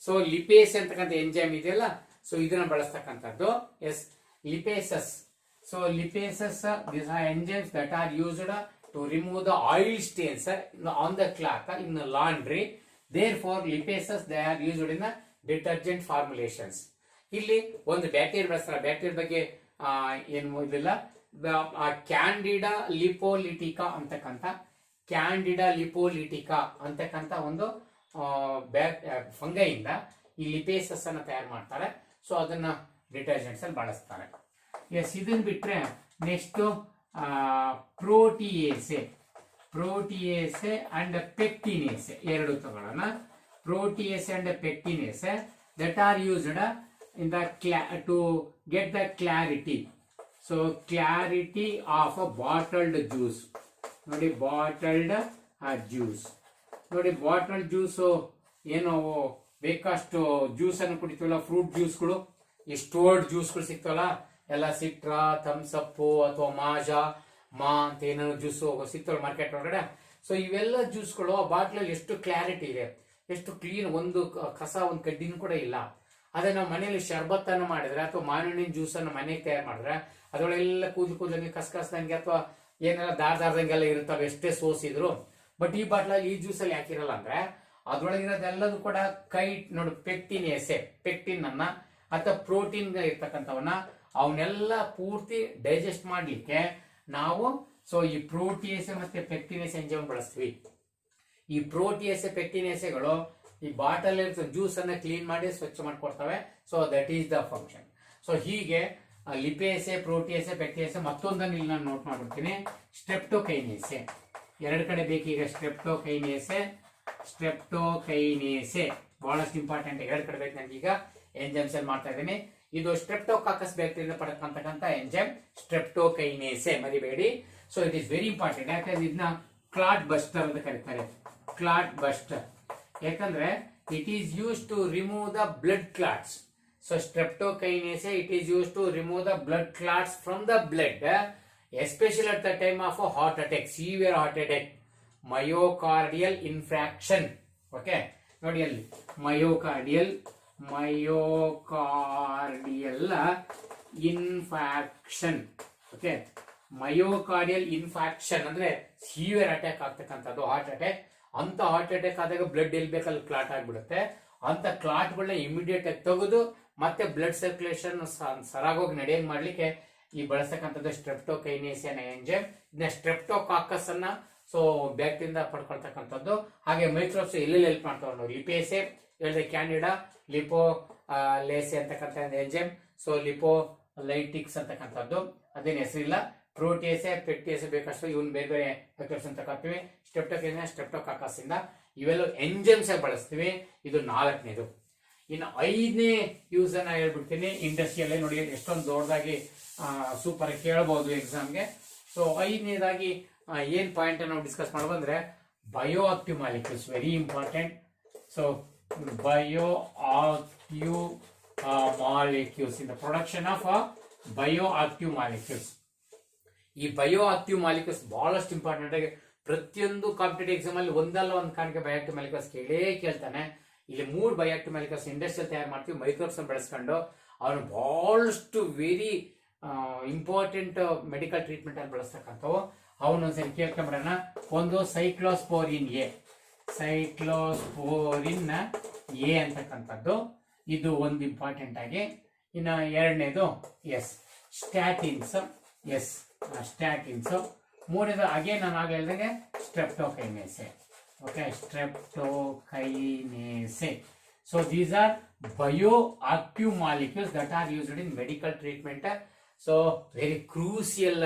So lipase ಅಂತಕ್ಕಂಥ ಎಂಜೈಮ್ ಇದೆಯಲ್ಲ, ಸೊ ಇದನ್ನ ಬಳಸ್ತಕ್ಕಂಥದ್ದು, yes, lipases. So lipases, these are enzymes that are used to remove the oil stains on the cloth in the laundry. Therefore lipases they are used in the detergent formulations. ಇಲ್ಲಿ ಒಂದು ಬ್ಯಾಕ್ಟೀರಿಯಾ ಬಳಸ್ತಾರೆ. ಬ್ಯಾಕ್ಟೀರಿಯಾ ಬಗ್ಗೆ ಏನು ಇದಿಲ್ಲ. ಕ್ಯಾಂಡಿಡಾ ಲಿಪೋಲಿಟಿಕಾ ಅಂತಕ್ಕಂಥ ಒಂದು ಫಂಗೈಯಿಂದ ಈ ಲಿಪೇಸಸ್ ಅನ್ನ ತಯಾರು ಮಾಡ್ತಾರೆ. ಸೊ ಅದನ್ನ ಡಿಟರ್ಜೆಂಟ್ಸ್ ಅಲ್ಲಿ ಬಳಸ್ತಾರೆ. ಎಸ್, ಇದನ್ನ ಬಿಟ್ರೆ ನೆಕ್ಸ್ಟ್ ಪ್ರೋಟಿಯೇಸೆ ಅಂಡ್ ಪೆಕ್ಟಿನೇಸೆ ಎರಡು ತಗೊಳ್ಳೋಣ. Protease and pectinase that are used in the to get the clarity. So clarity of a bottled juice. ನೋಡಿ ಬಾಟಲ್ಡ್ ಜ್ಯೂಸ್, ನೋಡಿ ಬಾಟಲ್ ಜ್ಯೂಸ್ ಏನು ಬೇಕಷ್ಟು ಜ್ಯೂಸ್ ಅನ್ನು ಕುಡಿತೀವಲ್ಲ, ಫ್ರೂಟ್ ಜ್ಯೂಸ್ಗಳು, ಈ ಸ್ಟೋರ್ಡ್ ಜ್ಯೂಸ್ಗಳು ಸಿಗ್ತವಲ್ಲ, ಎಲ್ಲ ಸಿಟ್ರಾ, ಥಮ್ಸ್ ಅಪ್ ಅಥವಾ ಮಾಜಾ ಅಂತ ಏನಾದ್ರು ಜ್ಯೂಸ್ ಸಿಗ್ತವಲ್ಲ ಮಾರ್ಕೆಟ್ ಒಳಗಡೆ. ಸೊ ಇವೆಲ್ಲ ಜ್ಯೂಸ್ಗಳು ಆ ಬಾಟ್ಲಲ್ಲಿ ಎಷ್ಟು ಕ್ಲಾರಿಟಿ ಇದೆ, ಎಷ್ಟು ಕ್ಲೀನ್, ಒಂದು ಕಸ ಒಂದು ಕಡ್ಡಿನೂ ಕೂಡ ಇಲ್ಲ. ಅದೇ ನಾವು ಮನೆಯಲ್ಲಿ ಶರ್ಬತ್ ಅನ್ನು ಮಾಡಿದ್ರೆ ಅಥವಾ ಮಾವಿನ ಜ್ಯೂಸ್ ಅನ್ನು ಮನೆಗೆ ತಯಾರು ಮಾಡಿದ್ರೆ ಅದರೊಳಗೆಲ್ಲ ಕೂದಲಂಗೆ ಕಸಕಸದಂಗೆ ಅಥವಾ ಏನೆಲ್ಲ ದಾರದಂಗೆಲ್ಲ ಇರುತ್ತವೆ, ಎಷ್ಟೇ ಸೋಸಿದ್ರು ಬಟ್ ಈ ಬಾಟ್ಲಲ್ಲಿ ಈ ಜ್ಯೂಸಲ್ಲಿ ಯಾಕಿರಲ್ಲ ಅಂದ್ರೆ ಅದ್ರೊಳಗಿರೋದೆಲ್ಲದೂ ಕೂಡ ನೋಡಿ ಪೆಕ್ಟಿನ್ ಅನ್ನ ಅಥವಾ ಪ್ರೋಟೀನ್ ಇರ್ತಕ್ಕಂಥವನ್ನ ಅವನ್ನೆಲ್ಲ ಪೂರ್ತಿ ಡೈಜೆಸ್ಟ್ ಮಾಡ್ಲಿಕ್ಕೆ ನಾವು ಈ ಪ್ರೋಟಿಯೇಸೆ ಮತ್ತೆ ಪೆಕ್ಟಿನೇಸೆ ಎಂಜೈಮ್ ಬಳಸ್ತೀವಿ. ಈ ಪ್ರೋಟಿಯೇಸೆ ಪೆಕ್ಟಿನೇಸೆಗಳು ಈ ಬಾಟಲ್ ಜ್ಯೂಸ್ ಅನ್ನ ಕ್ಲೀನ್ ಮಾಡಿ ಸ್ವಚ್ಛ ಮಾಡ್ಕೊಡ್ತವೆ. So that is the function. So ಹೀಗೆ ಲಿಪೇಸೆ, ಪ್ರೋಟಿಯೇಸೆ, ಪೆಕ್ಟಿನೇಸೆ, ಮತ್ತೊಂದನ್ನು ಇಲ್ಲಿ ನಾನು ನೋಟ್ ಮಾಡ್ಬಿಡ್ತೀನಿ, ಸ್ಟ್ರೆಪ್ಟೋಕೈನೇಸೆ. ಎರಡು ಕಡೆ ಬೇಕೀಗ, ಸ್ಟ್ರೆಪ್ಟೋಕೈನೇಸೆ ಬಹಳಷ್ಟು ಇಂಪಾರ್ಟೆಂಟ್. ಎರಡು ಕಡೆ ಬೇಕು ನನಗೆ. ಈಗ ಎಂಜೈಮ್ಸ್ ಅಲ್ಲಿ ಮಾಡ್ತಾ ಇದ್ದೀನಿ. ಇದು ಸ್ಟ್ರೆಪ್ಟೋಕಾಕಸ್ ಬ್ಯಾಕ್ಟೀರಿಯಾ ಪಡ್ಕೊಂತಕ್ಕಂಥ ಎಂಜೈಮ್ ಸ್ಟ್ರೆಪ್ಟೋಕೈನೇಸೆ, ಮರಿಬೇಡಿ. So it is very important. ಯಾಕಂದ್ರೆ ಇದನ್ನ ಕ್ಲಾಟ್ ಬಸ್ಟರ್ ಅಂತ ಕರೀತಾರೆ, ಕ್ಲಾಟ್ ಬಸ್ಟರ್. ಯಾಕಂದ್ರೆ it is use to remove the blood clots. So streptokinase it is use to remove the blood clots from the blood, especially at the time of a heart attack, severe heart attack, myocardial infarction. Okay, ನೋಡಿ ಅಲ್ಲಿ myocardial infarction. Okay, myocardial infarction ಅಂದ್ರೆ ಸಿವಿಯರ್ ಅಟ್ಯಾಕ್ ಆಗ್ತಕ್ಕಂಥದ್ದು, ಹಾರ್ಟ್ ಅಟ್ಯಾಕ್. ಅಂತ ಹಾರ್ಟ್ ಅಟ್ಯಾಕ್ ಆದಾಗ ಬ್ಲಡ್ ಎಲ್ಲಿ ಬೇಕಲ್ಲಿ ಕ್ಲಾಟ್ ಆಗ್ಬಿಡುತ್ತೆ. ಅಂತ ಕ್ಲಾಟ್ಗಳನ್ನ ಇಮಿಡಿಯೇಟ್ ಆಗಿ ತೆಗೆದು ಮತ್ತೆ ಬ್ಲಡ್ ಸರ್ಕ್ಯುಲೇಷನ್ ಸರಾಗೋಗಿ ನಡೆಯಂಗ್ ಮಾಡ್ಲಿಕ್ಕೆ ಈ ಬಳಸ್ತಕ್ಕಂಥದ್ದು ಸ್ಟ್ರೆಪ್ಟೋಕೈನೇಸೆ ಎಂಜೈಮ್. ಇದನ್ನ ಸ್ಟ್ರೆಪ್ಟೋಕಾಕಸ್ ಅನ್ನ ಬ್ಯಾಕ್ಟೀರಿಯಿಂದ ಪಡ್ಕೊಳ್ತಕ್ಕಂಥದ್ದು. ಹಾಗೆ ಮೈಕ್ರೋಬ್ಸ್ ಎಲ್ಲೆಲ್ಲಿ ಹೆಲ್ಪ್ ಮಾಡ್ತಾವೆ ನೋಡಿ, ಲಿಪೇಸೆ ಹೇಳಿದೆ, ಕ್ಯಾಂಡಿಡಾ, ಲಿಪೋಲೇಸೆ ಅಂತಕ್ಕಂಥ ಎಂಜೈಮ್, ಲಿಪೋಲೈಟಿಕ್ಸ್ ಅಂತಕ್ಕಂಥದ್ದು, ಅದೇನು ಹೆಸರಿಲ್ಲ. ಪ್ರೋಟಿಯೇಸೆ, ಪೆಕ್ಟಿಯೇಸೆ ಬೇಕಷ್ಟು, ಇವನ್ ಬೇರೆ ಬೇರೆ ಮೈಕ್ರೋಬ್ಸ್ ಅಂತ ಕರ್ತೀವಿ. ಸ್ಟ್ರೆಪ್ಟೋಕೈನೇಸೆ, ಸ್ಟ್ರೆಪ್ಟೋಕಾಕಸ್ ಇಂದ ಇವೆಲ್ಲ ಎಂಜೈಮ್ಸ್ ಬಳಸ್ತೀವಿ. ಇದು 4ನೇದು. ಇನ್ನು 5ನೇ ಯೂಸ್ ಅನ್ನ ಹೇಳ್ಬಿಡ್ತೀನಿ. ಇಂಡಸ್ಟ್ರಿಯಲ್ಲೇ ನೋಡಿ ಎಷ್ಟೊಂದು ದೊಡ್ಡದಾಗಿ ಸೂಪರ್ ಕೇಳಬಹುದು ಎಕ್ಸಾಮ್ಗೆ. ಸೊ 5ನೇದಾಗಿ ಏನ್ ಪಾಯಿಂಟ್ ನಾವು ಡಿಸ್ಕಸ್ ಮಾಡ್ಬಂದ್ರೆ bioactive molecules, very important. So bioactive molecules, in the production of bioactive molecules. ಈ ಬಯೋ ಆಕ್ಟಿವ್ ಮಾಲಿಕ್ಯೂಲ್ಸ್ ಬಹಳಷ್ಟು ಇಂಪಾರ್ಟೆಂಟ್ ಆಗಿ ಪ್ರತಿಯೊಂದು ಕಾಂಪಿಟೇಟಿವ್ ಎಕ್ಸಾಮ್ ಅಲ್ಲಿ ಒಂದಲ್ಲ ಒಂದು ಕಾರಣಕ್ಕೆ ಬಯೋಆಕ್ಟಿವ್ ಮಾಲಿಕ್ಯೂಲ್ಸ್ ಕೇಳ್ತಾನೆ. ಇಲ್ಲಿ 3 ಬಯೋಆಕ್ಟಿವ್ ಮಾಲಿಕ್ಯೂಲ್ಸ್ ಇಂಡಸ್ಟ್ರಿಯಲ್ ತಯಾರು ಮಾಡ್ತೀವಿ, ಮೈಕ್ರೋಬ್ಸ್ ಬೆಳೆಸ್ಕೊಂಡು ಅವನು ಬಹಳಷ್ಟು ವೆರಿ ಇಂಪಾರ್ಟೆಂಟ್ ಮೆಡಿಕಲ್ ಟ್ರೀಟ್ಮೆಂಟ್ ಅಲ್ಲಿ ಬಳಸ್ತಕ್ಕಂಥವು. ಅವನೊಂದ್ಸರಿ ಕೇಳ್ಕೊಂಡ್ಬಿಡೋಣ. ಒಂದು ಸೈಕ್ಲೋಸ್ಪೋರಿನ್ ಎ ಅಂತಕ್ಕಂಥದ್ದು, ಇದು ಒಂದು ಇಂಪಾರ್ಟೆಂಟ್ ಆಗಿ. ಇನ್ನು 2ನೇದು ಸ್ಟ್ಯಾಟಿನ್ಸ್. ಸ್ಟ್ಯಾಟಿನ್ಸ್. 3ನೇದು ಅಗೇನ್ ನಾನು ಆಗ ಹೇಳಿದಂಗೆ streptokinase. Okay, streptokinase. So these are bioactive molecules that are used in medical treatment. ಸೊ ವೆರಿ ಕ್ರೂಸಿಯಲ್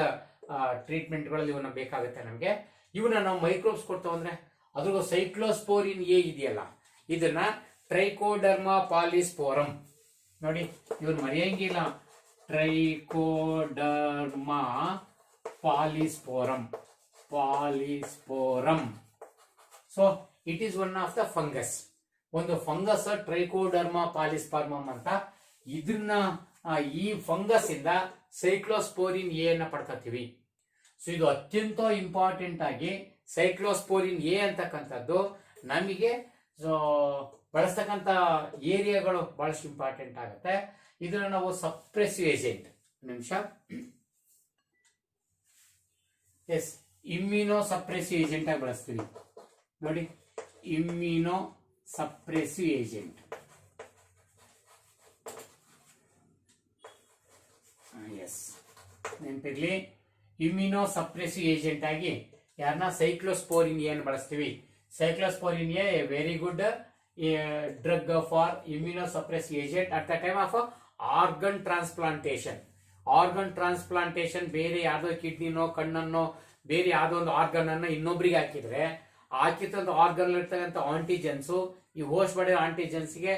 ಟ್ರೀಟ್ಮೆಂಟ್ಗಳಲ್ಲಿ ಇವನ್ನ ಬೇಕಾಗುತ್ತೆ ನಮಗೆ. ಇವನ್ನ ನಾವು ಮೈಕ್ರೋಬ್ಸ್ ಕೊಡ್ತಾವ ಅಂದ್ರೆ ಅದ್ರಿಗೂ ಸೈಕ್ಲೋಸ್ಪೋರಿನ್ ಎ ಇದೆಯಲ್ಲ, ಇದನ್ನ ಟ್ರೈಕೋಡರ್ಮಾ ಪಾಲಿಸ್ಪೋರಂ, ನೋಡಿ ಇವನ್ ಮರೆಯಂಗಿಲ್ಲ, Trichoderma polysporum. So it is one of the fungus. ಒಂದು ಫಂಗಸ್ ಟ್ರೈಕೋಡರ್ಮಾ ಪಾಲಿಸ್ಪೋರಂ ಅಂತ. ಇದನ್ನ ಈ ಫಂಗಸ್ ಇಂದ ಸೈಕ್ಲೋಸ್ಪೋರಿನ್ ಎ ಅನ್ನ ಪಡ್ಕೊತೀವಿ. ಸೊ ಇದು ಅತ್ಯಂತ ಇಂಪಾರ್ಟೆಂಟ್ ಆಗಿ ಸೈಕ್ಲೋಸ್ಪೋರಿನ್ ಎ ಅಂತಕ್ಕಂಥದ್ದು ನಮಗೆ ಬಳಸ್ತಕ್ಕಂಥ ಏರಿಯಾಗಳು ಬಹಳಷ್ಟು ಇಂಪಾರ್ಟೆಂಟ್ ಆಗುತ್ತೆ. ಇದನ್ನ ನಾವು suppressive agent, immunosuppressive agent ಆಗಿ ಬಳಸ್ತೀವಿ ನೋಡಿ. ಇಮ್ಯುನೋ ಸಪ್ರೆಸಿವ್ ಏಜೆಂಟ್, ನೆನಪಿರ್ಲಿ. ಇಮ್ಯುನೋ ಸಪ್ರೆಸಿವ್ ಏಜೆಂಟ್ ಆಗಿ ಯಾರನ್ನ ಸೈಕ್ಲೋಸ್ಪೋರಿನ್ ಎ ಬಳಸ್ತೀವಿ. Cyclosporin A very good drug for immunosuppressive agent at the time of organ transplantation. Organ transplantation ಬೇರೆ ಯಾವ್ದೋ ಕಿಡ್ನಿನೋ ಕಣ್ಣನ್ನೋ ಬೇರೆ ಯಾವ್ದೋ ಒಂದು ಆರ್ಗನ್ ಅನ್ನ ಇನ್ನೊಬ್ರಿಗೆ ಹಾಕಿದ್ರೆ ಹಾಕಿದಂತ ಆರ್ಗನ್ ಇರ್ತಕ್ಕಂಥ ಆಂಟಿಜೆನ್ಸ್ ಈ ಹೋಸ್ಟ್ ಮಾಡಿರೋ ಆಂಟಿಜೆನ್ಸ್ಗೆ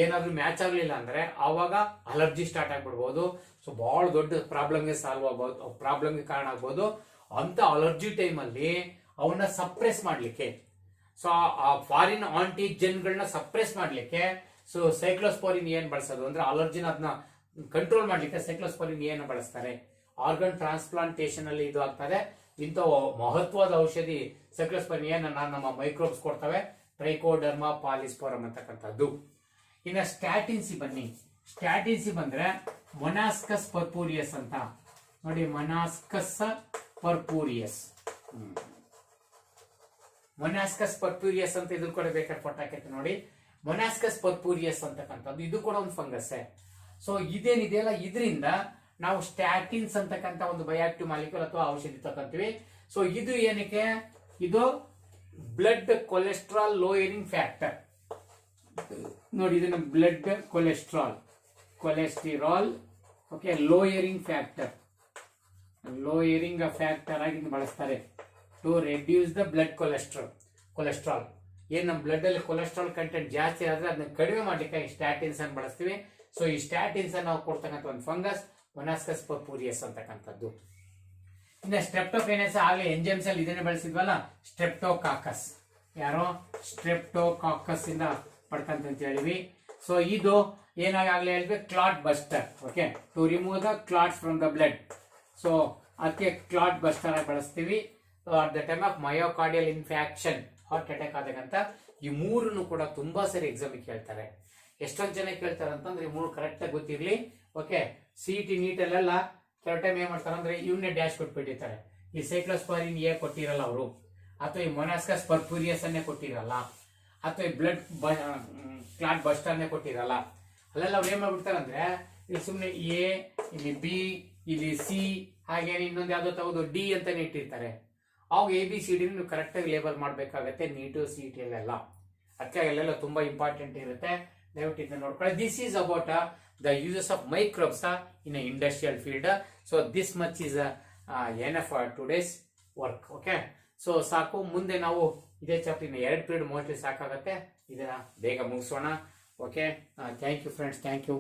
ಏನಾದ್ರೂ ಮ್ಯಾಚ್ ಆಗ್ಲಿಲ್ಲ ಅಂದ್ರೆ ಆವಾಗ ಅಲರ್ಜಿ ಸ್ಟಾರ್ಟ್ ಆಗ್ಬಿಡ್ಬೋದು. ಸೊ ಬಹಳ ದೊಡ್ಡ ಪ್ರಾಬ್ಲಮ್ಗೆ ಪ್ರಾಬ್ಲಮ್ಗೆ ಕಾರಣ ಆಗ್ಬೋದು. ಅಂತ ಅಲರ್ಜಿ ಟೈಮಲ್ಲಿ ಅವನ್ನ ಸಪ್ರೆಸ್ ಮಾಡ್ಲಿಕ್ಕೆ, ಸೊ ಆ ಫಾರಿನ್ ಆಂಟಿಜೆನ್ಗಳನ್ನ ಸಪ್ರೆಸ್ ಮಾಡ್ಲಿಕ್ಕೆ ಸೊ ಸೈಕ್ಲೋಸ್ಪೋರಿನ್ ಏನ್ ಬಳಸೋದು ಅಂದ್ರೆ ಅಲರ್ಜಿನ ಅದನ್ನ ಕಂಟ್ರೋಲ್ ಮಾಡ್ಲಿಕ್ಕೆ ಸೈಕ್ಲೋಸ್ಪೋರಿನ್ ಏನ್ ಬಳಸ್ತಾರೆ. ಆರ್ಗನ್ ಟ್ರಾನ್ಸ್ಪ್ಲಾಂಟೇಶನ್ ಅಲ್ಲಿ ಇದು ಆಗ್ತದೆ. ಇಂಥ ಮಹತ್ವದ ಔಷಧಿ ಸೈಕ್ಲೋಸ್ಪೋರಿನ್ ಏನ್ ನಮ್ಮ ಮೈಕ್ರೋಬ್ಸ್ ಕೊಡ್ತವೆ, ಟ್ರೈಕೋಡರ್ಮಾ ಪಾಲಿಸ್ಪೋರಂ ಅಂತಕ್ಕಂಥದ್ದು. ಇನ್ನು ಸ್ಟ್ಯಾಟಿನ್ಸಿ ಬನ್ನಿ. ಸ್ಟ್ಯಾಟಿನ್ಸಿ ಬಂದ್ರೆ ಮೊನಾಸ್ಕಸ್ ಪರ್ಪೂರಿಯಸ್ ಅಂತ ನೋಡಿ. ಮೊನಾಸ್ಕಸ್ ಪರ್ಪೂರಿಯಸ್ ಮೊನಾಸ್ಕಸ್ ಪರ್ಪೂರಿಯಸ್ ಅಂತ ಇದ್ರ ಕೂಡ ಬೇಕಾದ್ರೆ ಫೋಟೋ ಹಾಕೈತೆ ನೋಡಿ. ಮೊನಾಸ್ಕಸ್ ಪರ್ಪೂರಿಯಸ್ ಅಂತಕ್ಕಂಥದ್ದು ಇದು ಕೂಡ ಒಂದು ಫಂಗಸ್. ಸೊ ಇದೇನಿದೆಯಲ್ಲ ಇದರಿಂದ ನಾವು ಸ್ಟ್ಯಾಟಿನ್ಸ್ ಅಂತಕ್ಕಂಥ ಒಂದು ಬಯೋಆಕ್ಟಿವ್ ಮಾಲಿಕ್ಯೂಲ್ ಅಥವಾ ಔಷಧಿ ತಗೊಂತೀವಿ. ಸೊ ಇದು ಏನಕ್ಕೆ, ಇದು ಬ್ಲಡ್ ಕೊಲೆಸ್ಟ್ರಾಲ್ ಲೋಯರಿಂಗ್ ಫ್ಯಾಕ್ಟರ್ ನೋಡಿ. ಇದನ್ನ blood cholesterol okay lowering factor ಆಗಿ ಬಳಸ್ತಾರೆ to reduce the blood cholesterol. ಏನ್ ನಮ್ಮ ಬ್ಲಡ್ ಅಲ್ಲಿ ಕೊಲೆಸ್ಟ್ರಾಲ್ ಕಂಟೆಂಟ್ ಜಾಸ್ತಿ ಆದ್ರೆ ಅದನ್ನ ಕಡಿಮೆ ಮಾಡ್ಲಿಕ್ಕೆ ಈ ಸ್ಟ್ಯಾಟಿನ್ಸ್ ಅನ್ನು ಬಳಸ್ತೀವಿ. ಸೊ ಈ ಸ್ಟ್ಯಾಟಿನ್ಸ್ ಅನ್ನು ನಾವು ಕೊಡ್ತಕ್ಕಂಥ ಒಂದು ಫಂಗಸ್ ಮೊನಾಸ್ಕಸ್ ಪರ್ಪೂರಿಯಸ್ ಅಂತಕ್ಕಂಥದ್ದು. ಇನ್ನು ಸ್ಟ್ರೆಪ್ಟೋಕೈನಸ್ ಆಗಲೇ ಎಂಜೈಮ್ಸ್ ಅಲ್ಲಿ ಇದನ್ನೇ ಬಳಸಿದ್ವಲ್ಲ, ಸ್ಟ್ರೆಪ್ಟೋಕಾಕಸ್. ಯಾರೋ ಸ್ಟ್ರೆಪ್ಟೋಕಾಕಸ್ ಇಂದ ಪಡ್ಕಂತ ಹೇಳಿವಿ. ಸೊ ಇದು ಏನಾಗಲೇ ಹೇಳಿದ್ವಿ, clot buster. Okay, to remove the clots from the blood. So ಅದಕ್ಕೆ ಕ್ಲಾಟ್ ಬಸ್ಟರ್ ಆಗಿ ಬಳಸ್ತೀವಿ. At the time of myocardial infarction, heart attack ಆದಾಗಂತ. ಈ ಮೂರನ್ನು ಕೂಡ ತುಂಬಾ ಸರಿ ಎಕ್ಸಾಮ್ ಕೇಳ್ತಾರೆ. ಎಷ್ಟೊಂದು ಜನ ಕೇಳ್ತಾರೆ ಅಂತಂದ್ರೆ ಈ ಮೂರು ಕರೆಕ್ಟ್ ಆಗಿ ಗೊತ್ತಿರ್ಲಿ. ಓಕೆ, CET ನೀಟಲ್ಲೆಲ್ಲ ಕೆಲವು ಟೈಮ್ ಏನ್ ಮಾಡ್ತಾರೆ ಅಂದ್ರೆ ಇವನ್ನೇ ಡ್ಯಾಶ್ ಕೊಟ್ಬಿಟ್ಟಿರ್ತಾರೆ. ಈ ಸೈಕ್ಲೋಸ್ಪಾರಿನ್ ಎ ಕೊಟ್ಟಿರಲ್ಲ ಅವರು, ಅಥವಾ ಈ ಮೊನಾಸ್ಕಸ್ ಪರ್ಪೂರಿಯಸ್ ಅನ್ನೇ ಕೊಟ್ಟಿರಲ್ಲ, ಅಥವಾ ಈ ಬ್ಲಡ್ ಕ್ಲಾಟ್ ಬಸ್ಟರ್ನೇ ಕೊಟ್ಟಿರಲ್ಲ. ಅಲ್ಲೆಲ್ಲ ಅವ್ರು ಏನ್ ಮಾಡ್ಬಿಡ್ತಾರೆ ಅಂದ್ರೆ ಇಲ್ಲಿ ಸುಮ್ಮನೆ ಎ, ಇಲ್ಲಿ ಬಿ, ಇಲ್ಲಿ ಸಿ, ಹಾಗೆ ಇನ್ನೊಂದು ಯಾವ್ದೋ ತಗೋದು ಡಿ ಅಂತಾನೆ ಇಟ್ಟಿರ್ತಾರೆ. ಅವಾಗ ABCD ನೀವು ಕರೆಕ್ಟ್ ಆಗಿ ಲೇಬಲ್ ಮಾಡ್ಬೇಕಾಗತ್ತೆ ನೀಟು CET ಅಲ್ಲೆಲ್ಲ. ಅದಕ್ಕೆ ಅಲ್ಲೆಲ್ಲ ತುಂಬಾ ಇಂಪಾರ್ಟೆಂಟ್ ಇರುತ್ತೆ. ದಯವಿಟ್ಟು ಇದನ್ನ ನೋಡ್ಕೊಳ್ಳಿ. This is about the uses of microbes in an industrial field. So this much is enough for today's work. Okay, so ಸಾಕು. ಮುಂದೆ ನಾವು ಇದೇ ಚಾಪ್ಟರ್ ಇನ್ನು 2 ಪೀರಿಯಡ್ ಮೋಸ್ಟ್ಲಿ ಸಾಕಾಗತ್ತೆ. ಇದನ್ನ ಬೇಗ ಮುಗಿಸೋಣ. Okay, thank you friends, thank you.